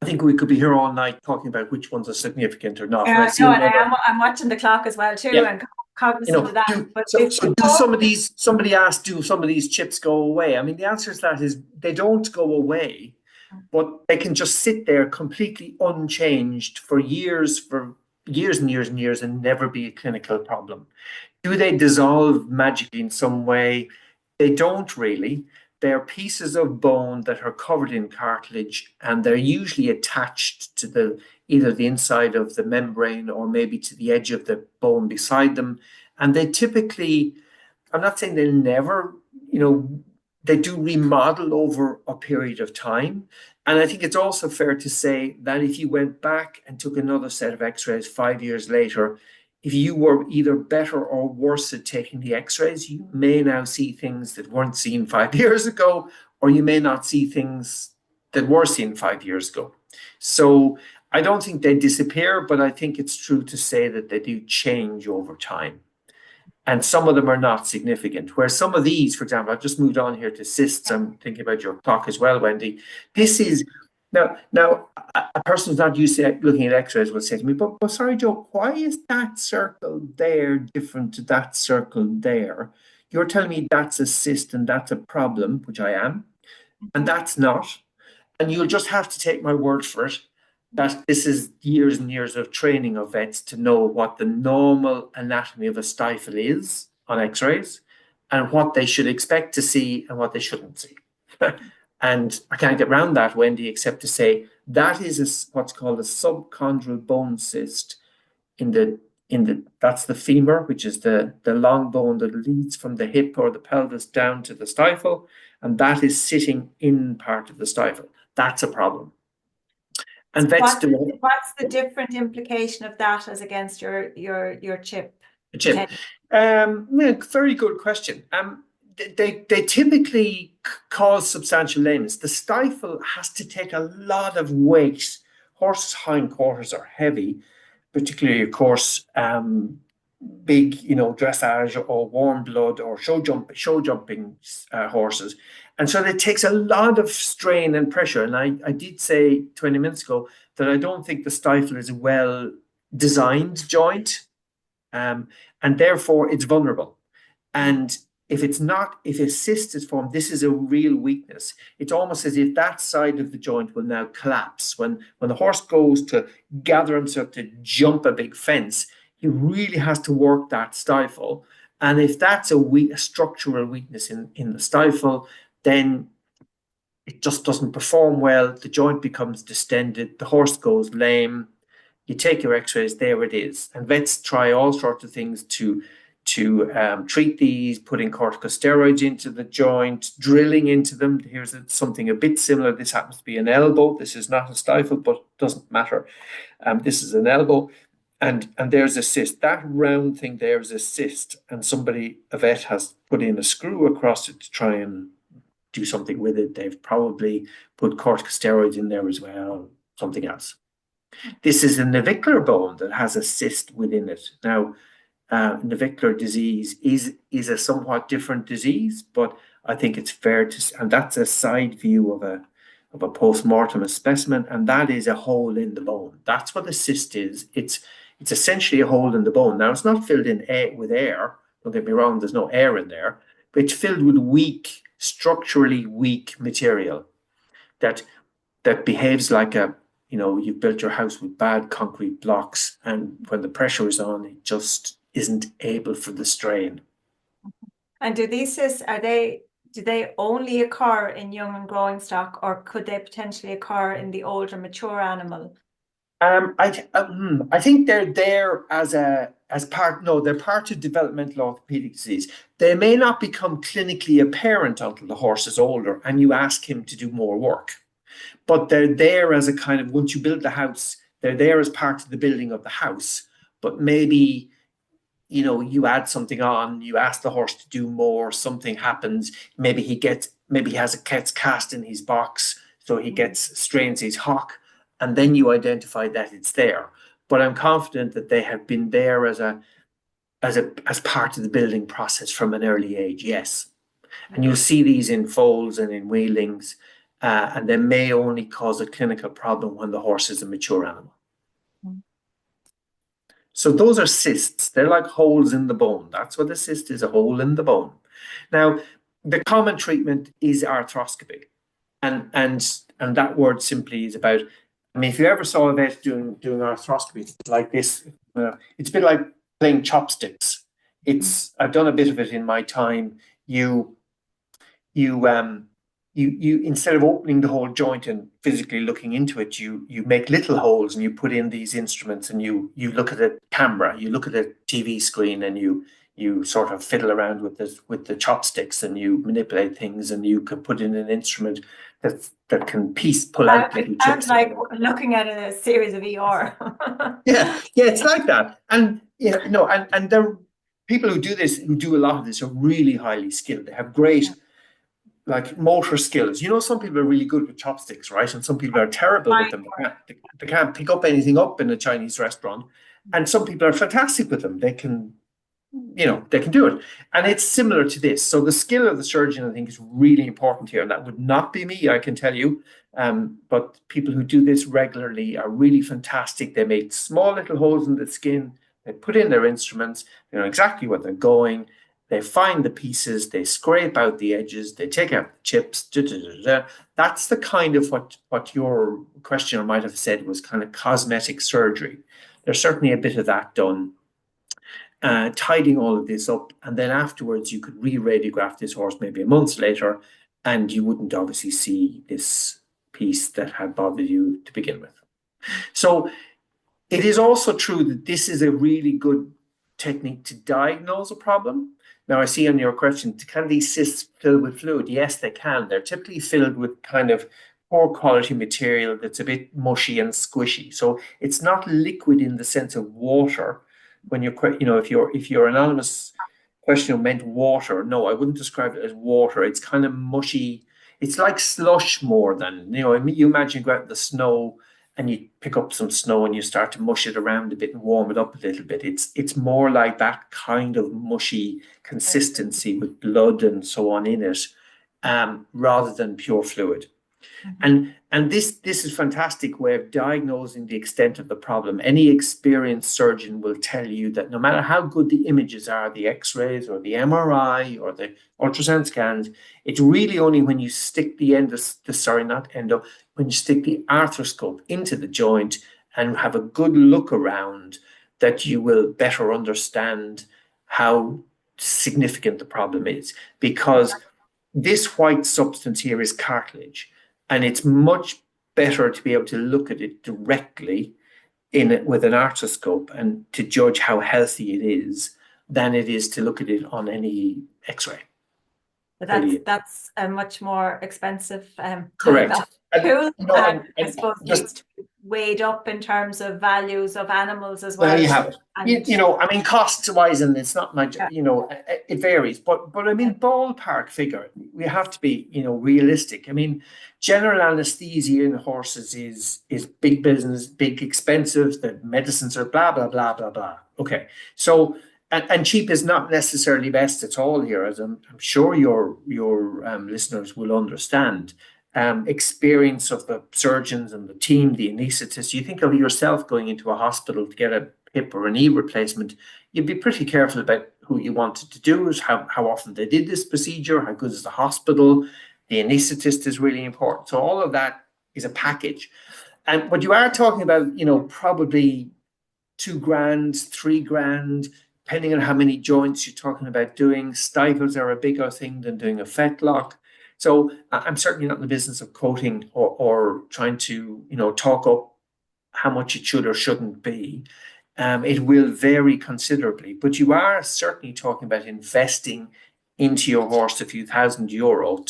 I think we could be here all night talking about which ones are significant or not. Yeah, no, and I'm watching the clock as well too, and cognizant of that. So do some of these, somebody asked, do some of these chips go away? I mean, the answer to that is they don't go away, but they can just sit there completely unchanged for years and years and years and never be a clinical problem. Do they dissolve magically in some way? They don't really. They're pieces of bone that are covered in cartilage, and they're usually attached to either the inside of the membrane or maybe to the edge of the bone beside them. And they typically, I'm not saying they'll never, you know, they do remodel over a period of time. And I think it's also fair to say that if you went back and took another set of x-rays 5 years later, if you were either better or worse at taking the x-rays, you may now see things that weren't seen 5 years ago, or you may not see things that were seen 5 years ago. So I don't think they disappear, but I think it's true to say that they do change over time. And some of them are not significant. Whereas some of these, for example, I've just moved on here to cysts. I'm thinking about your clock as well, Wendy. This is, now a person who's not used to looking at x-rays will say to me, but sorry, Joe, why is that circle there different to that circle there? You're telling me that's a cyst and that's a problem, which I am, and that's not. And you'll just have to take my word for it that this is years and years of training of vets to know what the normal anatomy of a stifle is on x-rays and what they should expect to see and what they shouldn't see. And I can't get around that, Wendy, except to say that is what's called a subchondral bone cyst that's the femur, which is the long bone that leads from the hip or the pelvis down to the stifle, and that is sitting in part of the stifle. That's a problem. And vets what's the different implication of that as against your chip? The chip. Very good question. They typically cause substantial lameness. The stifle has to take a lot of weight. Horses' hindquarters are heavy, particularly, of course, big, dressage or warm blood or show jumping horses. And so it takes a lot of strain and pressure. And I did say 20 minutes ago that I don't think the stifle is a well-designed joint, and therefore it's vulnerable. And if a cyst is formed, this is a real weakness. It's almost as if that side of the joint will now collapse. When the horse goes to gather himself to jump a big fence, he really has to work that stifle. And if that's a structural weakness in the stifle, then it just doesn't perform well. The joint becomes distended. The horse goes lame. You take your x-rays, there it is. And vets try all sorts of things to treat these, putting corticosteroids into the joint, drilling into them. Here's something a bit similar. This happens to be an elbow. This is not a stifle, but doesn't matter. This is an elbow. And there's a cyst. That round thing there is a cyst. And a vet has put in a screw across it to try and do something with it. They've probably put corticosteroids in there as well, something else. This is a navicular bone that has a cyst within it. Now, navicular disease is a somewhat different disease, but I think it's fair to, and that's a side view of a post-mortem specimen, and that is a hole in the bone. That's what a cyst is. It's essentially a hole in the bone. Now, it's not filled in with air. Don't get me wrong, there's no air in there, but it's filled with structurally weak material that behaves like you've built your house with bad concrete blocks, and when the pressure is on, it just isn't able for the strain. And do these cysts, do they only occur in young and growing stock, or could they potentially occur in the older, mature animal? I think they're there as part. No, they're part of developmental orthopedic disease. They may not become clinically apparent until the horse is older, and you ask him to do more work. But they're there as a kind of, once you build the house, they're there as part of the building of the house. But maybe, you add something on, you ask the horse to do more, something happens, maybe he gets cast in his box, so he strains his hock, and then you identify that it's there. But I'm confident that they have been there as part of the building process from an early age, yes. And you'll see these in foals and in weanlings, and they may only cause a clinical problem when the horse is a mature animal. So those are cysts. They're like holes in the bone. That's what a cyst is, a hole in the bone. Now, the common treatment is arthroscopy. And that word simply is about, I mean, if you ever saw a vet doing arthroscopy, it's like this. It's a bit like playing chopsticks. I've done a bit of it in my time. You instead of opening the whole joint and physically looking into it, you make little holes and you put in these instruments, and you look at a camera, you look at a TV screen, and you sort of fiddle around with the chopsticks, and you manipulate things, and you can put in an instrument that can pull out little It sounds chips. like looking at a series of ER. Yeah, it's like that. And and there people who do a lot of this are really highly skilled. They have great like motor skills. Some people are really good with chopsticks, right? And some people are terrible with them. They can't pick up anything up in a Chinese restaurant. And some people are fantastic with them. They can do it. And it's similar to this. So the skill of the surgeon, I think, is really important here. And that would not be me, I can tell you. But people who do this regularly are really fantastic. They make small little holes in the skin. They put in their instruments. They know exactly where they're going. They find the pieces, they scrape out the edges, they take out the chips. That's the kind of what your questioner might have said was kind of cosmetic surgery. There's certainly a bit of that done, tidying all of this up. And then afterwards, you could re-radiograph this horse maybe a month later, and you wouldn't obviously see this piece that had bothered you to begin with. So it is also true that this is a really good technique to diagnose a problem. Now, I see on your question, can these cysts fill with fluid? Yes, they can. They're typically filled with kind of poor quality material that's a bit mushy and squishy. So it's not liquid in the sense of water. When if your anonymous question meant water, no, I wouldn't describe it as water. It's kind of mushy. It's like slush more than, you imagine you go out in the snow and you pick up some snow and you start to mush it around a bit and warm it up a little bit. It's more like that kind of mushy consistency with blood and so on in it, rather than pure fluid. And this is a fantastic way of diagnosing the extent of the problem. Any experienced surgeon will tell you that no matter how good the images are, the X-rays or the MRI or the ultrasound scans, it's really only when you stick when you stick the arthroscope into the joint and have a good look around that you will better understand how significant the problem is. Because this white substance here is cartilage. And it's much better to be able to look at it directly with an arthroscope and to judge how healthy it is than it is to look at it on any X-ray. But that's a much more expensive correct tool. I suppose needs to be weighed up in terms of values of animals as well. There you have it. I mean, costs wise, and it's not much, it varies. But I mean, ballpark figure, we have to be, realistic. I mean, general anesthesia in horses is big business, big expensive. The medicines are blah, blah, blah, blah, blah. Okay. So, and cheap is not necessarily best at all here, as I'm sure your listeners will understand. Experience of the surgeons and the team, the anaesthetists. You think of yourself going into a hospital to get a hip or a knee replacement, you'd be pretty careful about who you wanted to do it, how often they did this procedure, how good is the hospital, the anaesthetist is really important. So all of that is a package. And what you are talking about, probably $2,000, $3,000, depending on how many joints you're talking about doing. Stifles are a bigger thing than doing a fetlock. So I'm certainly not in the business of quoting or trying to, talk up how much it should or shouldn't be. It will vary considerably, but you are certainly talking about investing into your horse a few €1,000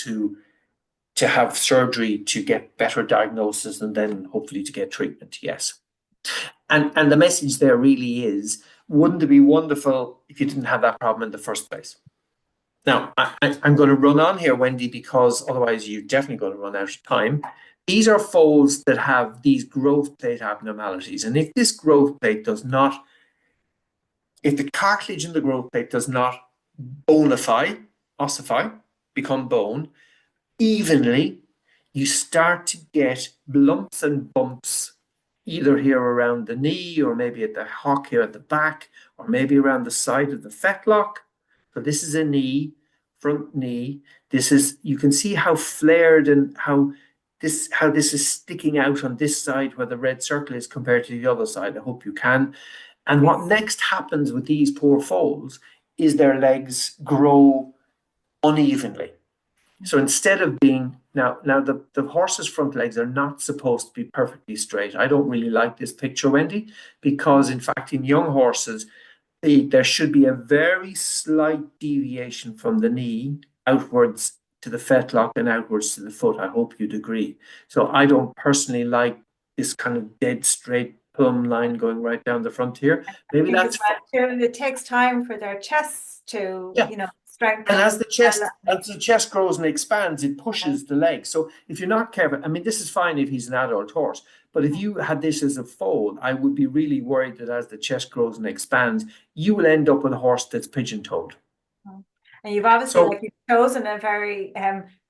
to have surgery to get better diagnosis and then hopefully to get treatment. Yes. And the message there really is, wouldn't it be wonderful if you didn't have that problem in the first place? Now, I'm going to run on here, Wendy, because otherwise you're definitely going to run out of time. These are foals that have these growth plate abnormalities. And if this growth plate does not, if the cartilage in the growth plate does not ossify, become bone, evenly, you start to get lumps and bumps either here around the knee or maybe at the hock here at the back or maybe around the side of the fetlock. So this is a knee, front knee. This is, you can see how flared and how this is sticking out on this side where the red circle is compared to the other side. I hope you can. And what next happens with these poor foals is their legs grow unevenly. So instead of being, now the horse's front legs are not supposed to be perfectly straight. I don't really like this picture, Wendy, because in fact in young horses, there should be a very slight deviation from the knee outwards to the fetlock and outwards to the foot. I hope you'd agree. So I don't personally like this kind of dead straight plumb line going right down the front here. Maybe that's it takes time for their chests to, strengthen. And as the chest grows and expands, it pushes the legs. So if you're not careful, I mean, this is fine if he's an adult horse, but if you had this as a foal, I would be really worried that as the chest grows and expands, you will end up with a horse that's pigeon-toed. And you've obviously you've chosen a very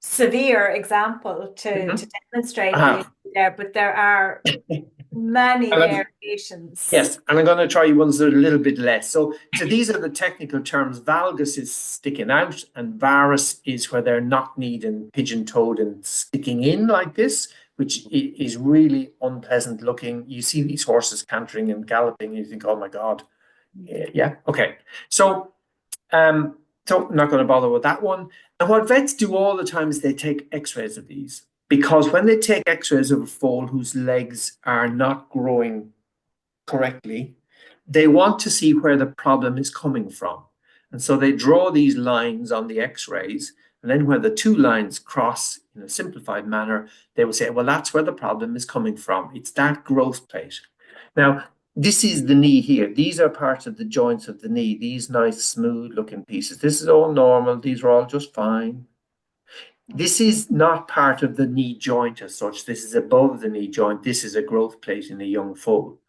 severe example to demonstrate there, but there are many variations. Yes, and I'm going to try ones that are a little bit less. So these are the technical terms. Valgus is sticking out, and varus is where they're knock-kneed and pigeon-toed and sticking in like this, which is really unpleasant looking. You see these horses cantering and galloping, and you think, oh my God. Yeah, okay. So I'm not going to bother with that one. And what vets do all the time is they take x-rays of these, because when they take x-rays of a foal whose legs are not growing correctly, they want to see where the problem is coming from. And so they draw these lines on the x-rays, and then when the two lines cross in a simplified manner, they will say, well, that's where the problem is coming from. It's that growth plate. Now, this is the knee here. These are parts of the joints of the knee, these nice smooth looking pieces. This is all normal. These are all just fine. This is not part of the knee joint as such. This is above the knee joint. This is a growth plate in a young foal.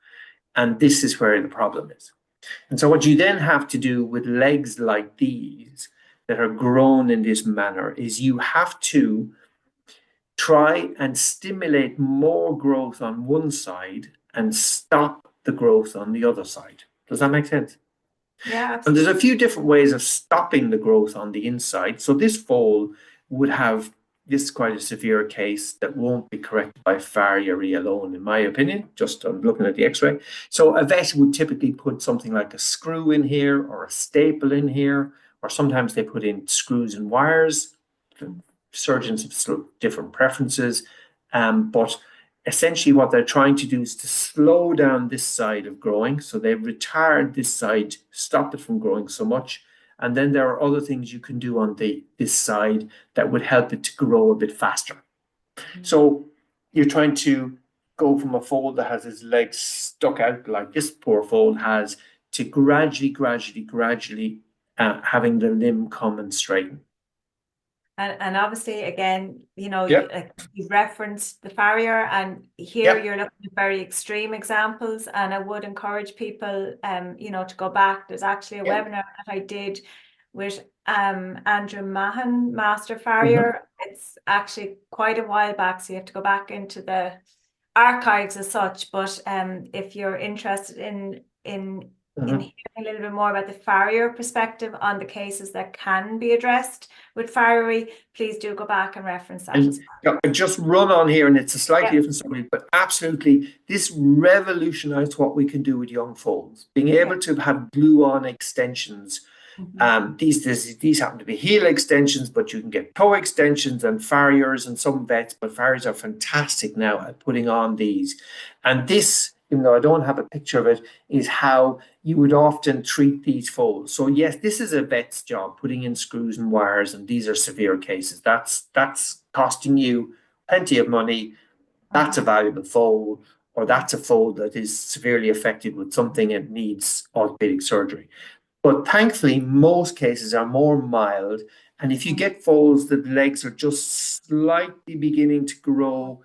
And this is where the problem is. And so what you then have to do with legs like these that are grown in this manner is you have to try and stimulate more growth on one side and stop the growth on the other side. Does that make sense? Yeah, absolutely. And there's a few different ways of stopping the growth on the inside. So this foal would have, this is quite a severe case that won't be corrected by farriery alone, in my opinion, just on looking at the x-ray. So a vet would typically put something like a screw in here or a staple in here, or sometimes they put in screws and wires. Surgeons have different preferences, but essentially what they're trying to do is to slow down this side of growing. So they retard this side, stop it from growing so much. And then there are other things you can do on this side that would help it to grow a bit faster. So you're trying to go from a foal that has his legs stuck out like this poor foal has to gradually having the limb come and straighten. And obviously, again, you referenced the farrier, and here you're looking at very extreme examples. And I would encourage people, to go back. There's actually a webinar that I did with Andrew Mahan, Master Farrier. It's actually quite a while back, so you have to go back into the archives as such. But if you're interested in hearing a little bit more about the farrier perspective on the cases that can be addressed with farriery, please do go back and reference that as well. Just run on here, and it's a slightly different story, but absolutely, this revolutionized what we can do with young foals. Being able to have glue-on extensions. These happen to be heel extensions, but you can get toe extensions and farriers and some vets, but farriers are fantastic now at putting on these. And this even though I don't have a picture of it, is how you would often treat these folds. So yes, this is a vet's job, putting in screws and wires, and these are severe cases. That's costing you plenty of money. That's a valuable fold, or that's a fold that is severely affected with something and needs orthopedic surgery. But thankfully, most cases are more mild. And if you get folds that the legs are just slightly beginning to grow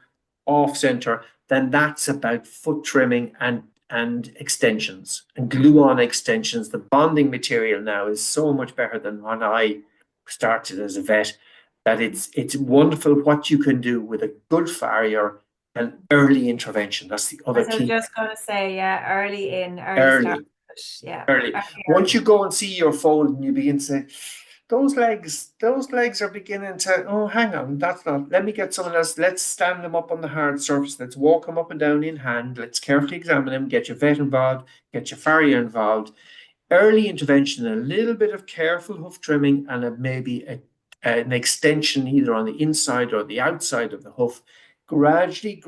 off center, then that's about foot trimming and extensions and glue-on extensions. The bonding material now is so much better than when I started as a vet, that it's wonderful what you can do with a good farrier and early intervention. That's the other I was key. just going to say, yeah, Early. start. Yeah, Early. Once you go and see your fold and you begin to say, those legs are beginning to, oh, hang on, that's not, let me get someone else. Let's stand them up on the hard surface. Let's walk them up and down in hand. Let's carefully examine them, get your vet involved, get your farrier involved. Early intervention, a little bit of careful hoof trimming and maybe an extension either on the inside or the outside of the hoof, gradually,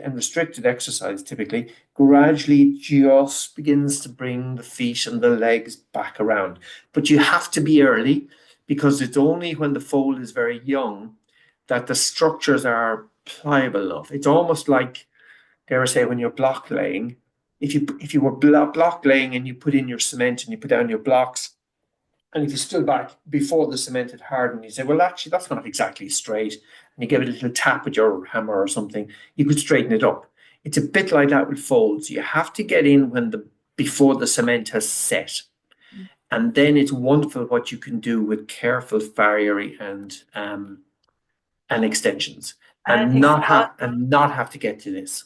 and restricted exercise typically, gradually just begins to bring the feet and the legs back around. But you have to be early, because it's only when the fold is very young that the structures are pliable enough. It's almost like, dare I say, when you're block laying, if you were block laying and you put in your cement and you put down your blocks, and if you stood back before the cement had hardened, you say, well, actually, that's not exactly straight, and you give it a little tap with your hammer or something, you could straighten it up. It's a bit like that with folds. You have to get in before the cement has set. And then it's wonderful what you can do with careful farrier and extensions, and not have to get to this.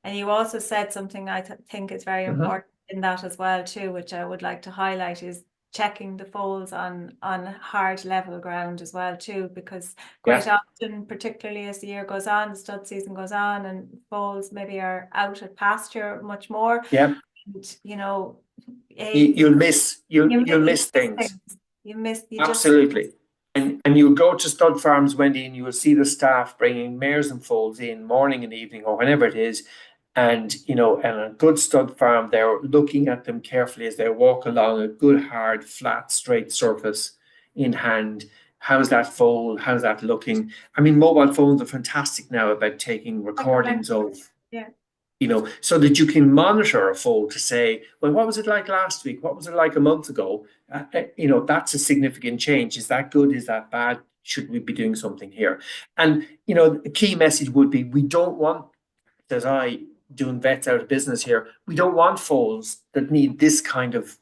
And you also said something I think is very important in that as well too, which I would like to highlight, is checking the folds on hard level ground as well too, because quite often, particularly as the year goes on, the stud season goes on, and folds maybe are out at pasture much more. Yeah. And, you know, you'll miss things. Absolutely. And you'll go to stud farms, Wendy, and you will see the staff bringing mares and foals in morning and evening or whenever it is. And, and a good stud farm, they're looking at them carefully as they walk along a good, hard, flat, straight surface in hand. How's that foal? How's that looking? I mean, mobile phones are fantastic now about taking recordings of, so that you can monitor a foal to say, well, what was it like last week? What was it like a month ago? That's a significant change. Is that good? Is that bad? Should we be doing something here? And, the key message would be, we don't want, as I doing vets out of business here, we don't want foals that need this kind of,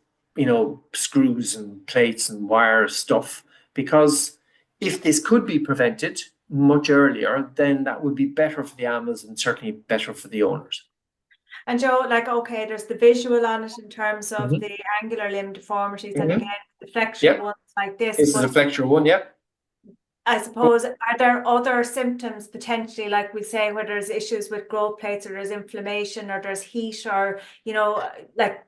screws and plates and wire stuff, because if this could be prevented much earlier, then that would be better for the animals and certainly better for the owners. And Joe, okay, there's the visual on it in terms of the angular limb deformities, and again, the flexural ones like this. This is a flexural one, I suppose, are there other symptoms potentially, like we say, where there's issues with growth plates, or there's inflammation, or there's heat, or,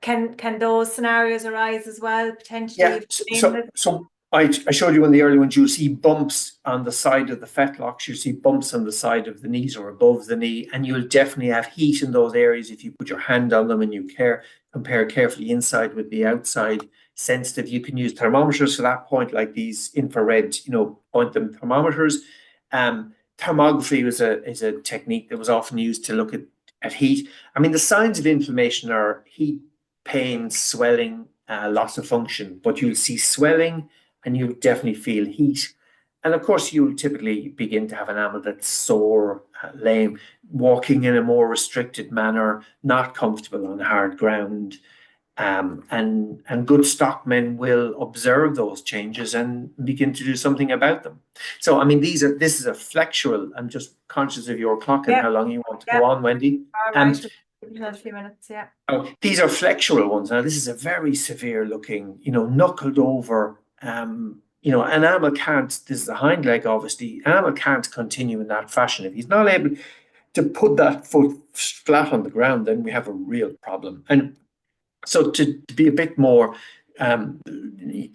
can those scenarios arise as well, potentially? Yeah, so I showed you in the early ones, you'll see bumps on the side of the fetlocks, you see bumps on the side of the knees or above the knee, and you'll definitely have heat in those areas if you put your hand on them and you compare carefully inside with the outside. Sensitive, you can use thermometers for that point, like these infrared, point them thermometers. Thermography is a technique that was often used to look at heat. I mean, the signs of inflammation are heat, pain, swelling, loss of function, but you'll see swelling and you'll definitely feel heat. And of course, you'll typically begin to have an animal that's sore, lame, walking in a more restricted manner, not comfortable on hard ground. And good stockmen will observe those changes and begin to do something about them. So, I mean, this is a flexural. I'm just conscious of your clock and how long you want to go on, Wendy. A few minutes, these are flexural ones. Now, this is a very severe looking, knuckled over. An animal can't, this is a hind leg, obviously. An animal can't continue in that fashion. If he's not able to put that foot flat on the ground, then we have a real problem. And so to be a bit more, to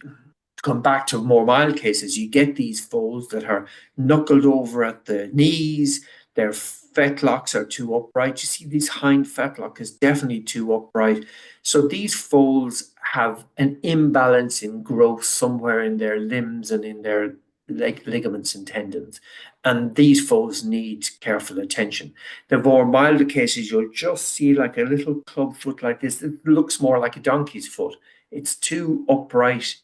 come back to more mild cases, you get these folds that are knuckled over at the knees, their fetlocks are too upright. You see, this hind fetlock is definitely too upright. So these foals have an imbalance in growth somewhere in their limbs and in their ligaments and tendons. And these foals need careful attention. The more milder cases, you'll just see like a little club foot like this. It looks more like a donkey's foot. It's too upright.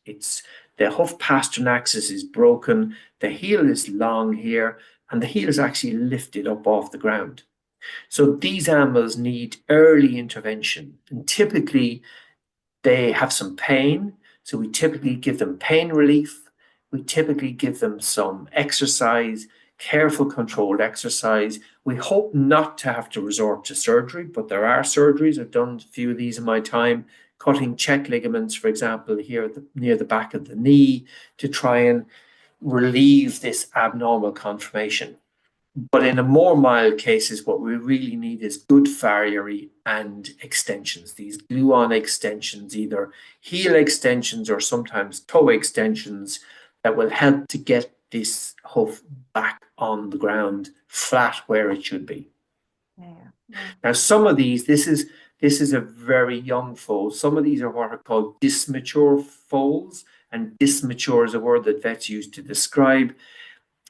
The hoof pastern axis is broken. The heel is long here, and the heel is actually lifted up off the ground. So these animals need early intervention, and typically they have some pain. So we typically give them pain relief. We typically give them some exercise, careful controlled exercise. We hope not to have to resort to surgery, but there are surgeries. I've done a few of these in my time, cutting check ligaments, for example, here near the back of the knee to try and relieve this abnormal conformation. But in the more mild cases, what we really need is good farriery and extensions, these glue-on extensions, either heel extensions or sometimes toe extensions that will help to get this hoof back on the ground, flat where it should be. Now, some of these, this is a very young foal. Some of these are what are called dysmature foals, and dysmature is a word that vets use to describe,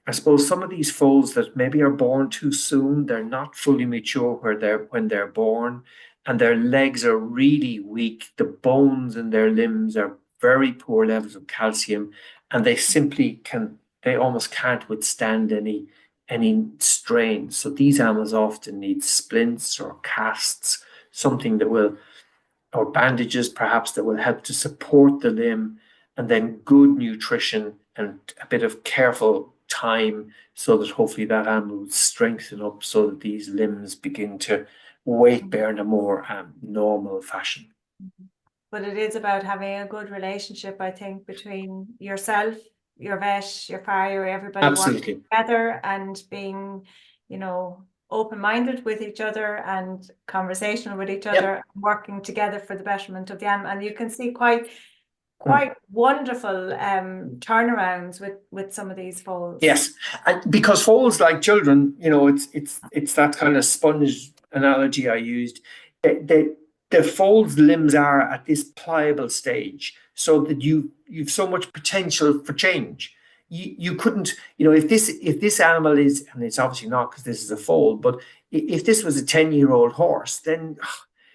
I suppose, some of these foals that maybe are born too soon. They're not fully mature when they're born, and their legs are really weak. The bones in their limbs are very poor levels of calcium, and they almost can't withstand any strain. So these animals often need splints or casts, something or bandages perhaps, that will help to support the limb, and then good nutrition and a bit of careful time so that hopefully that animal will strengthen up so that these limbs begin to weight bear in a more normal fashion. But it is about having a good relationship, I think, between yourself, your vet, your farrier, everybody Absolutely. working together and being, open-minded with each other and conversational with each other, working together for the betterment of the animal. And you can see quite wonderful turnarounds with some of these foals. Yes, and because foals, like children, it's that kind of sponge analogy I used. The foal's limbs are at this pliable stage, so that you've so much potential for change. You couldn't, if this animal is, and it's obviously not because this is a foal, but if this was a 10-year-old horse, then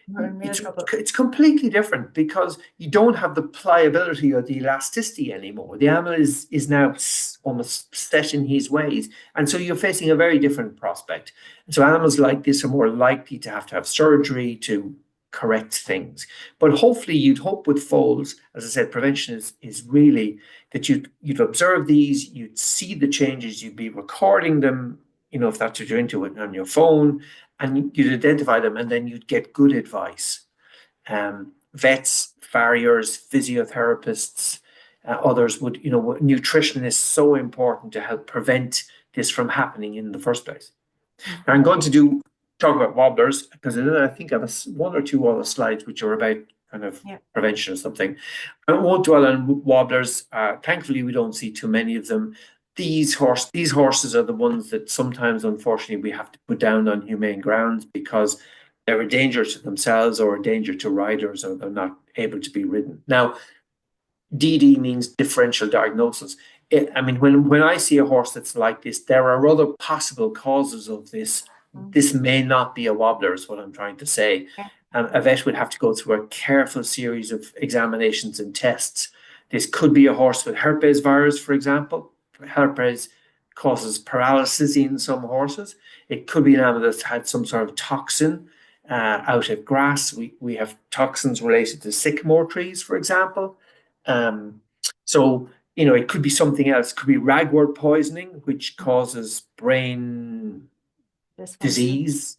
it's completely different, because you don't have the pliability or the elasticity anymore. The animal is now almost set in his ways, and so you're facing a very different prospect. And so animals like this are more likely to have surgery to correct things. But hopefully, you'd hope with foals, as I said, prevention is really that you'd observe these, you'd see the changes, you'd be recording them, if that's what you're into it, on your phone, and you'd identify them, and then you'd get good advice. Vets, farriers, physiotherapists, others would, nutrition is so important to help prevent this from happening in the first place. Now, I'm going to talk about wobblers, because I think I have one or two other slides which are about kind of prevention or something. I won't dwell on wobblers. Thankfully, we don't see too many of them. These horses are the ones that sometimes, unfortunately, we have to put down on humane grounds because they're a danger to themselves or a danger to riders, or they're not able to be ridden. Now, DD means differential diagnosis. When I see a horse that's like this, there are other possible causes of this. This may not be a wobbler, is what I'm trying to say. A vet would have to go through a careful series of examinations and tests. This could be a horse with herpes virus, for example. Herpes causes paralysis in some horses. It could be an animal that's had some sort of toxin out of grass. We have toxins related to sycamore trees, for example. So, it could be something else. It could be ragwort poisoning, which causes brain disease.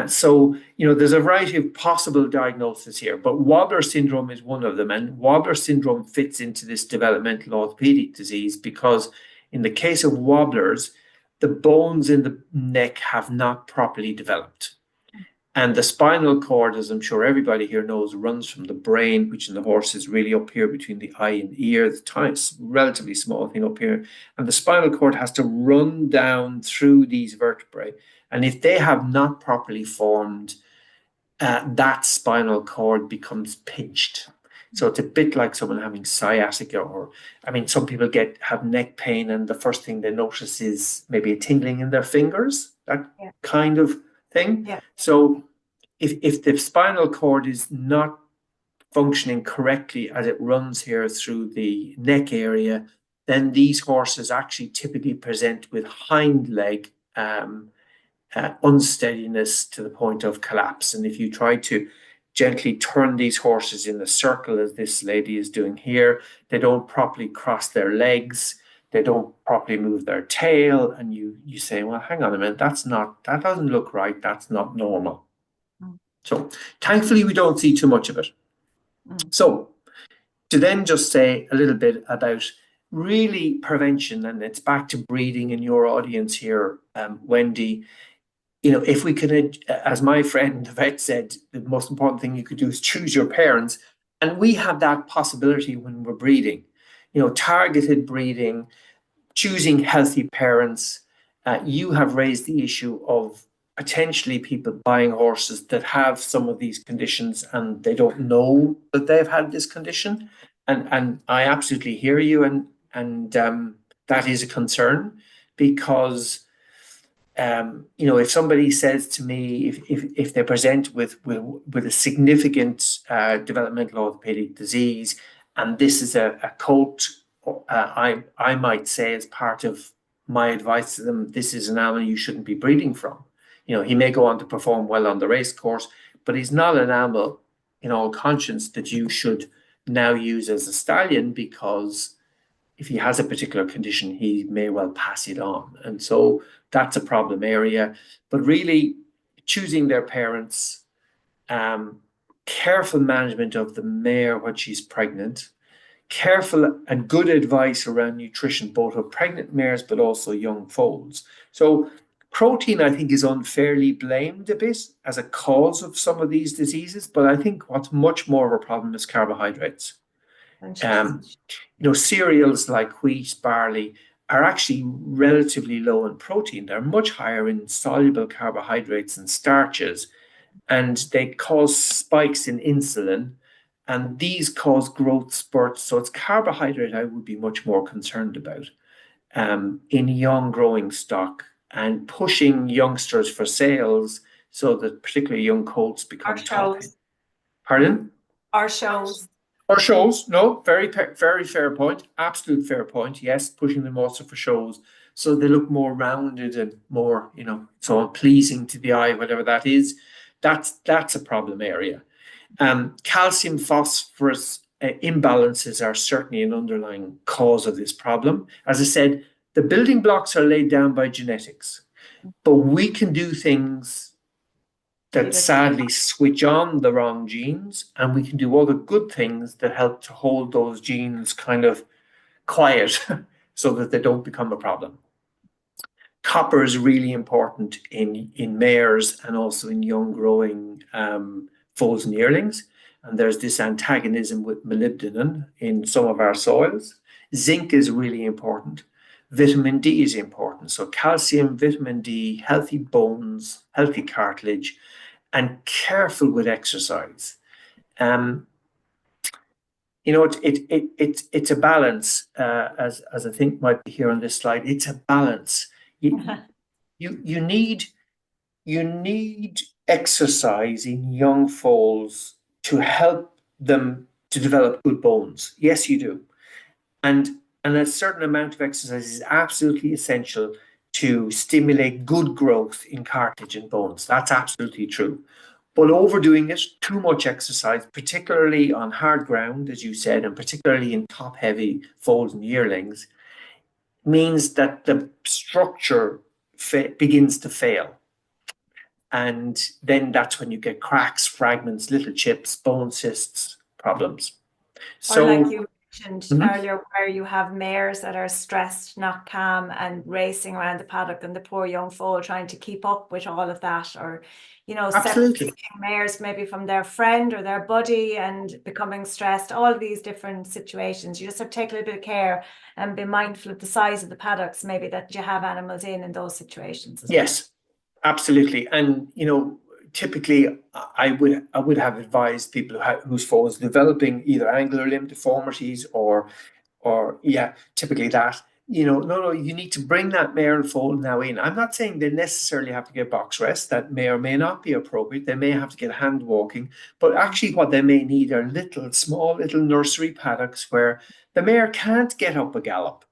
So, there's a variety of possible diagnoses here, but wobbler syndrome is one of them. And wobbler syndrome fits into this developmental orthopaedic disease because in the case of wobblers, the bones in the neck have not properly developed. And the spinal cord, as I'm sure everybody here knows, runs from the brain, which in the horse is really up here between the eye and ear, the tiny, relatively small thing up here. And the spinal cord has to run down through these vertebrae. And if they have not properly formed, that spinal cord becomes pinched. So it's a bit like someone having sciatica, or I mean, some people have neck pain, and the first thing they notice is maybe a tingling in their fingers, that kind of thing. Yeah. So if the spinal cord is not functioning correctly as it runs here through the neck area, then these horses actually typically present with hind leg unsteadiness to the point of collapse. And if you try to gently turn these horses in a circle, as this lady is doing here, they don't properly cross their legs, they don't properly move their tail, and you say, well, hang on a minute, that doesn't look right, that's not normal. So thankfully we don't see too much of it. So to then just say a little bit about really prevention, and it's back to breeding in your audience here, Wendy. If we can, as my friend the vet said, the most important thing you could do is choose your parents. And we have that possibility when we're breeding, targeted breeding, choosing healthy parents. You have raised the issue of potentially people buying horses that have some of these conditions and they don't know that they've had this condition. And I absolutely hear you. And that is a concern, because if somebody says to me, if they present with a significant developmental orthopaedic disease, and this is a colt, I might say, as part of my advice to them, this is an animal you shouldn't be breeding from. He may go on to perform well on the race course, but he's not an animal in all conscience that you should now use as a stallion, because if he has a particular condition, he may well pass it on. And so that's a problem area. But really choosing their parents, careful management of the mare when she's pregnant, careful and good advice around nutrition, both of pregnant mares, but also young foals. So protein, I think, is unfairly blamed a bit as a cause of some of these diseases. But I think what's much more of a problem is carbohydrates. Cereals like wheat, barley are actually relatively low in protein. They're much higher in soluble carbohydrates and starches, and they cause spikes in insulin, and these cause growth spurts. So it's carbohydrate I would be much more concerned about in young growing stock, and pushing youngsters for sales so that particularly young colts become top. Pardon? Our shows. Or shows, no, very fair point, absolute fair point. Yes, pushing them also for shows, so they look more rounded and more, so pleasing to the eye, whatever that is. That's a problem area. Calcium phosphorus imbalances are certainly an underlying cause of this problem. As I said, the building blocks are laid down by genetics, but we can do things that sadly switch on the wrong genes, and we can do all the good things that help to hold those genes kind of quiet so that they don't become a problem. Copper is really important in mares and also in young growing foals and yearlings. And there's this antagonism with molybdenum in some of our soils. Zinc is really important. Vitamin D is important. So calcium, vitamin D, healthy bones, healthy cartilage, and careful with exercise. It's a balance, as I think might be here on this slide. It's a balance. You need exercise in young foals to help them to develop good bones. Yes, you do. And a certain amount of exercise is absolutely essential to stimulate good growth in cartilage and bones. That's absolutely true. But overdoing it, too much exercise, particularly on hard ground, as you said, and particularly in top-heavy foals and yearlings, means that the structure begins to fail. And then that's when you get cracks, fragments, little chips, bone cysts, problems. So, or like you mentioned Mhm. earlier where you have mares that are stressed, not calm, and racing around the paddock, and the poor young foal trying to keep up with all of that, or Absolutely. separating mares maybe from their friend or their buddy and becoming stressed. All of these different situations, you just have to take a little bit of care and be mindful of the size of the paddocks, maybe that you have animals in those situations as well. Yes, absolutely. And typically I would have advised people whose foal is developing either angular limb deformities or typically that. No, you need to bring that mare and foal now in. I'm not saying they necessarily have to get box rest. That may or may not be appropriate. They may have to get hand walking, but actually what they may need are small little nursery paddocks where the mare can't get up a gallop.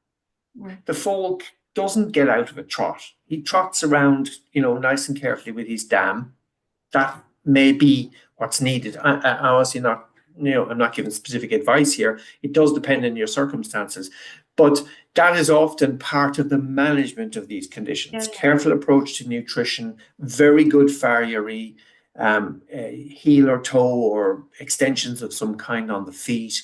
The foal doesn't get out of a trot. He trots around, nice and carefully with his dam. That may be what's needed. I honestly not, I'm not giving specific advice here. It does depend on your circumstances, but that is often part of the management of these conditions. Yeah. Careful approach to nutrition, very good farriery, heel or toe or extensions of some kind on the feet.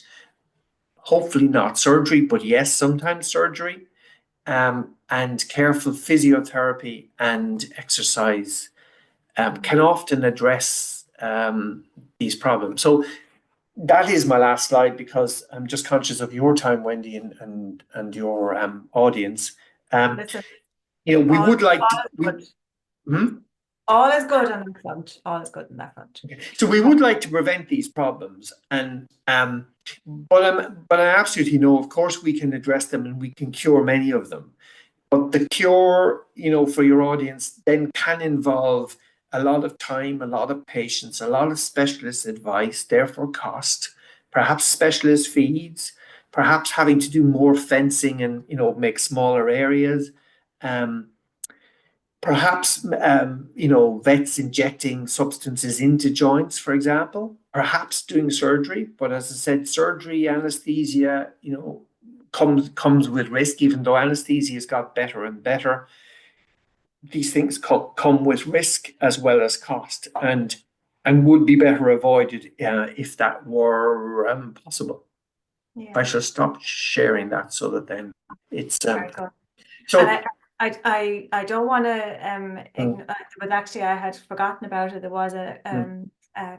Hopefully not surgery, but yes, sometimes surgery. And careful physiotherapy and exercise can often address these problems. So that is my last slide because I'm just conscious of your time, Wendy, and your audience. Listen, we would like all is good on that front. All is good on that front. Okay. So we would like to prevent these problems, and but I absolutely know, of course, we can address them and we can cure many of them. But the cure, for your audience, then can involve a lot of time, a lot of patience, a lot of specialist advice, therefore cost, perhaps specialist feeds, perhaps having to do more fencing and make smaller areas. Perhaps vets injecting substances into joints, for example, perhaps doing surgery. But as I said, surgery, anesthesia, comes with risk. Even though anesthesia has got better and better, these things come with risk as well as cost, and would be better avoided if that were possible. Yeah. I shall stop sharing that so that then it's Very good. so. And I don't want to but actually I had forgotten about it. There was a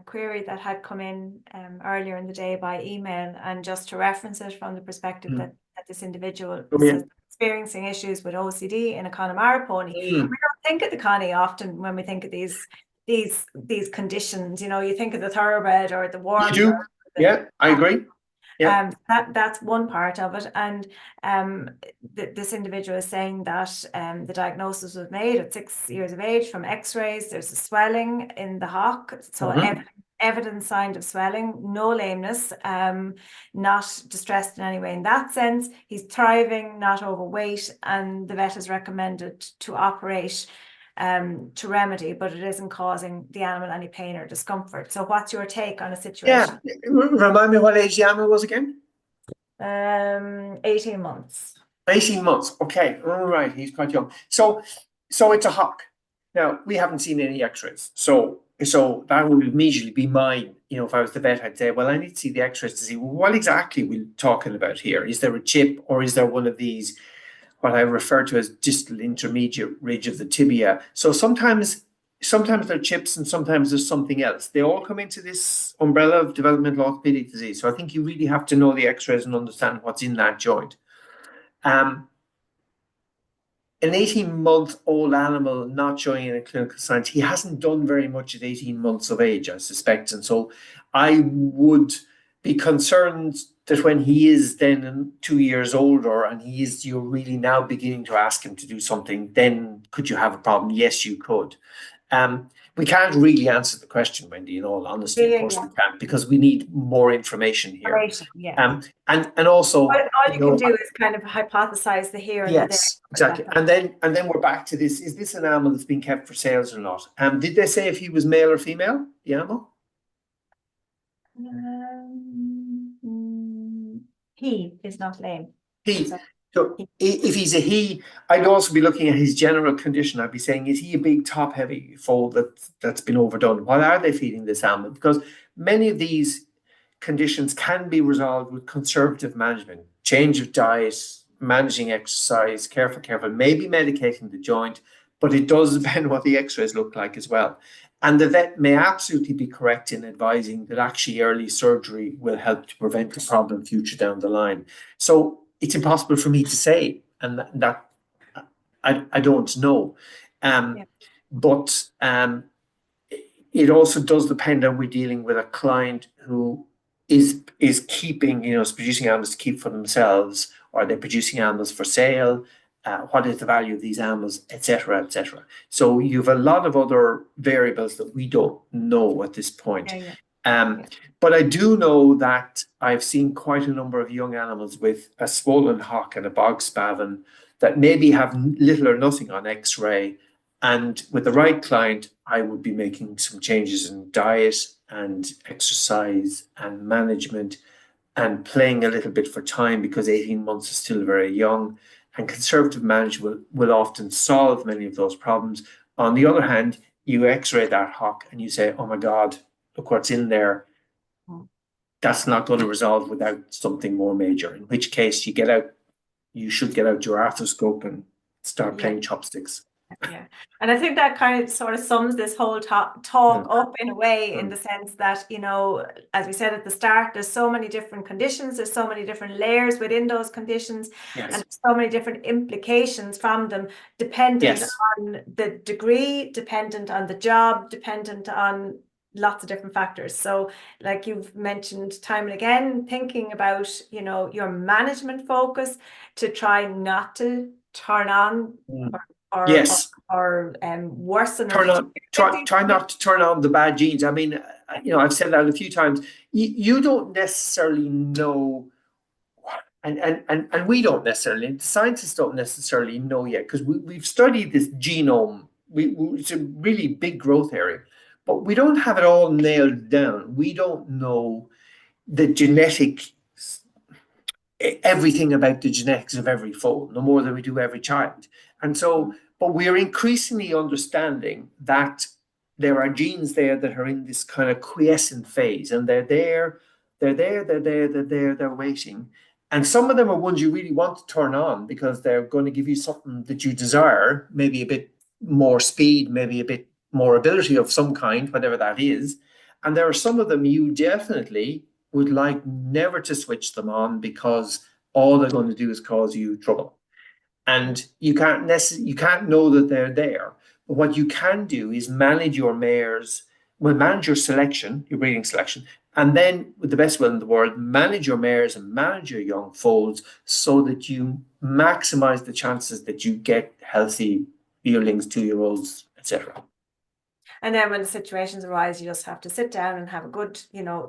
query that had come in earlier in the day by email, and just to reference it from the perspective that this individual is experiencing issues with OCD in a Connemara pony. We don't think of the Connie often when we think of these conditions. You think of the thoroughbred or the warm. You do? Yeah, I agree. Yeah. That's one part of it, and this individual is saying that the diagnosis was made at 6 years of age from X-rays. There's a swelling in the hock, so evident sign of swelling, no lameness, not distressed in any way in that sense. He's thriving, not overweight, and the vet has recommended to operate to remedy, but it isn't causing the animal any pain or discomfort. So what's your take on a situation? Yeah, remind me what age the animal was again? 18 months. 18 months, okay, all right, he's quite young. So it's a hock. Now, we haven't seen any x-rays, so that would immediately be mine. If I was the vet, I'd say, well, I need to see the x-rays to see, well, what exactly we're talking about here. Is there a chip, or is there one of these what I refer to as distal intermediate ridge of the tibia? So sometimes they're chips and sometimes there's something else. They all come into this umbrella of developmental orthopaedic disease. So I think you really have to know the x-rays and understand what's in that joint. An 18-month-old animal not showing any clinical signs, he hasn't done very much at 18 months of age, I suspect. And so I would be concerned that when he is then 2 years older and you're really now beginning to ask him to do something, then could you have a problem? Yes, you could. We can't really answer the question, Wendy, in all honesty. Of course we can't, because we need more information here. Yeah. And also all you can do is kind of hypothesize the here and the there. Yes, exactly. And then we're back to this. Is this an animal that's been kept for sales or not? Did they say if he was male or female, the animal? He is not lame. So if he's a he, I'd also be looking at his general condition. I'd be saying, is he a big top-heavy foal that's been overdone? What are they feeding this animal? Because many of these conditions can be resolved with conservative management, change of diet, managing exercise, careful, maybe medicating the joint, but it does depend what the x-rays look like as well. And the vet may absolutely be correct in advising that actually early surgery will help to prevent the problem future down the line. So it's impossible for me to say, and that I don't know. But it also does depend on we're dealing with a client who is keeping, is producing animals to keep for themselves, or they're producing animals for sale. What is the value of these animals, etc., etc. So you have a lot of other variables that we don't know at this point. But I do know that I've seen quite a number of young animals with a swollen hock and a bog spavin that maybe have little or nothing on X-ray. And with the right client, I would be making some changes in diet and exercise and management and playing a little bit for time, because 18 months is still very young. And conservative management will often solve many of those problems. On the other hand, you X-ray that hock and you say, oh my God, look what's in there. That's not going to resolve without something more major, in which case you should get out your arthroscope and start playing chopsticks. Yeah, and I think that kind of sort of sums this whole talk up in a way, in the sense that, as we said at the start, there's so many different conditions, there's so many different layers within those conditions, and so many different implications from them, dependent on the degree, dependent on the job, dependent on lots of different factors. So like you've mentioned time and again, thinking about, your management focus to try not to turn on or worsen. Try not to turn on the bad genes. I mean, I've said that a few times. You don't necessarily know, and we don't necessarily, the scientists don't necessarily know yet, because we've studied this genome. It's a really big growth area, but we don't have it all nailed down. We don't know the everything about the genetics of every foal, no more than we do every child. And so, but we are increasingly understanding that there are genes there that are in this kind of quiescent phase, and they're waiting. And some of them are ones you really want to turn on because they're going to give you something that you desire, maybe a bit more speed, maybe a bit more ability of some kind, whatever that is. And there are some of them you definitely would like never to switch them on, because all they're going to do is cause you trouble. And you can't know that they're there. But what you can do is manage your mares, manage your selection, your breeding selection, and then, with the best will in the world, manage your mares and manage your young foals so that you maximize the chances that you get healthy yearlings, 2-year-olds, etc. And then when the situations arise, you just have to sit down and have a good,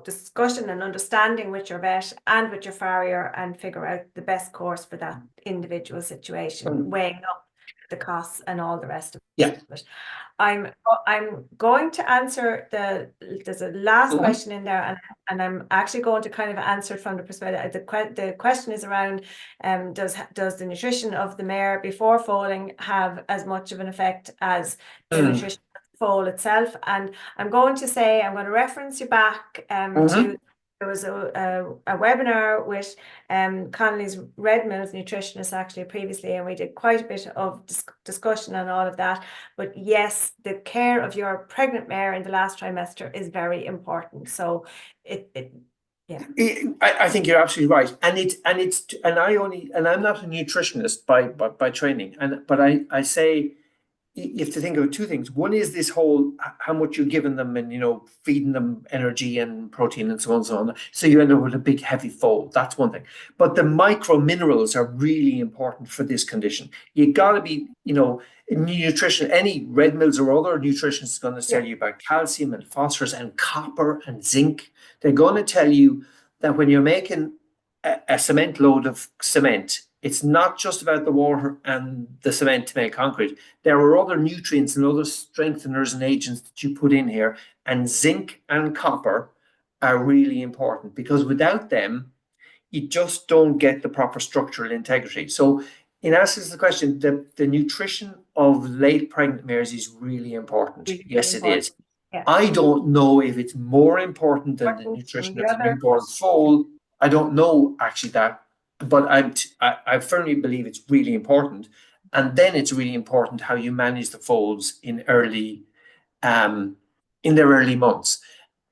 discussion and understanding with your vet and with your farrier, and figure out the best course for that individual situation, weighing up the costs and all the rest of it. I'm going to answer there's a last question in there, and I'm actually going to kind of answer it from the perspective. The question is around, does the nutrition of the mare before foaling have as much of an effect as the nutrition foal itself? And I'm going to reference you back to, there was a webinar with Conley's Red Mills nutritionist actually previously, and we did quite a bit of discussion on all of that. But yes, the care of your pregnant mare in the last trimester is very important. So I think you're absolutely right, and I'm not a nutritionist by training, but I say you have to think of two things. One is this whole how much you're giving them, and feeding them energy and protein and so on and so on. So you end up with a big heavy foal. That's one thing. But the micro minerals are really important for this condition. You got to be, nutrition. Any Red Mills or other nutritionist is going to tell you about calcium and phosphorus and copper and zinc. They're going to tell you that when you're making a cement load of cement, it's not just about the water and the cement to make concrete. There are other nutrients and other strengtheners and agents that you put in here, and zinc and copper are really important, because without them, you just don't get the proper structural integrity. So in answer to the question, the nutrition of late pregnant mares is really important. It is. Yeah. I don't know if it's more important than the Important nutrition from of the the other. newborn foal. I don't know actually that, but I firmly believe it's really important. And then it's really important how you manage the foals in their early months.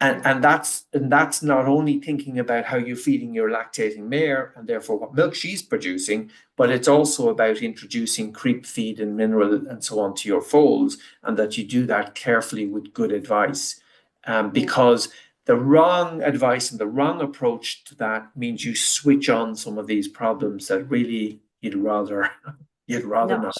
And that's not only thinking about how you're feeding your lactating mare and therefore what milk she's producing, but it's also about introducing creep feed and mineral and so on to your foals, and that you do that carefully with good advice. Because the wrong advice and the wrong approach to that means you switch on some of these problems that really you'd rather not.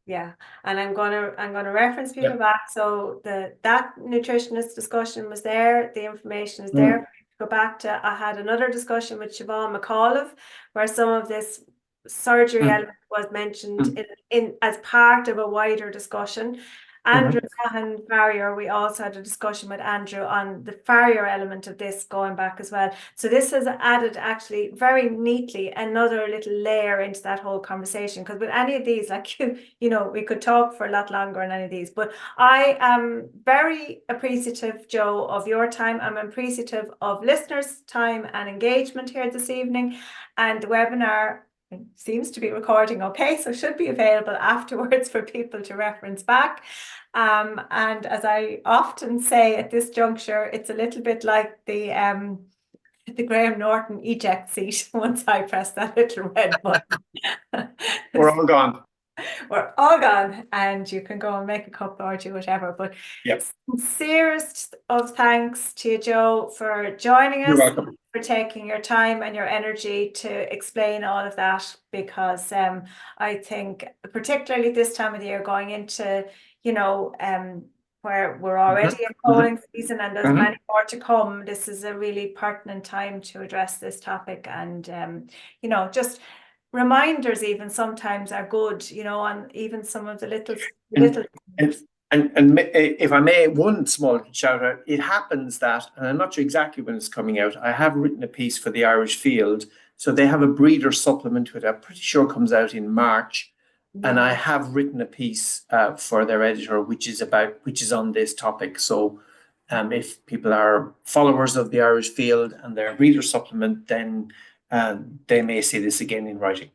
Yeah, and I'm gonna reference people Yeah. back. So that nutritionist discussion was there. The information is there. Mm. Go back to, I had another discussion with Siobhan McAuliffe where some of this surgery Mm. element was mentioned Mm. in as part of a wider discussion. Andrew Mhm. Cahan Farrier, we also had a discussion with Andrew on the Farrier element of this going back as well. So this has added actually very neatly another little layer into that whole conversation, because with any of these, like you know, we could talk for a lot longer on any of these, but I am very appreciative, Joe, of your time. I'm appreciative of listeners' time and engagement here this evening, and the webinar seems to be recording okay, so should be available afterwards for people to reference back. And as I often say at this juncture, it's a little bit like the Graham Norton eject seat once I press that little red button. We're all gone. We're all gone, and you can go and make a cup or do whatever. But Yep. sincerest of thanks to you, Joe, for joining You're us, welcome. for taking your time and your energy to explain all of that, because I think particularly this time of the year going into, you know, where we're already in polling season and there's many more to come, this is a really pertinent time to address this topic. And you know, just reminders even sometimes are good, you know, on even some of the little And, and if I may, one small shout out, it happens that, and I'm not sure exactly when it's coming out, I have written a piece for the Irish Field. So they have a breeder supplement to it. I'm pretty sure it comes out in March. And I have written a piece for their editor, which is on this topic. So if people are followers of the Irish Field and their breeder supplement, then they may see this again in writing.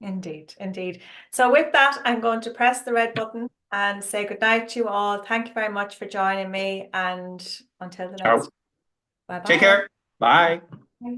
Indeed, indeed. So with that, I'm going to press the red button and say good night to you all. Thank you very much for joining me, and until the next. Take care. Bye. Bye.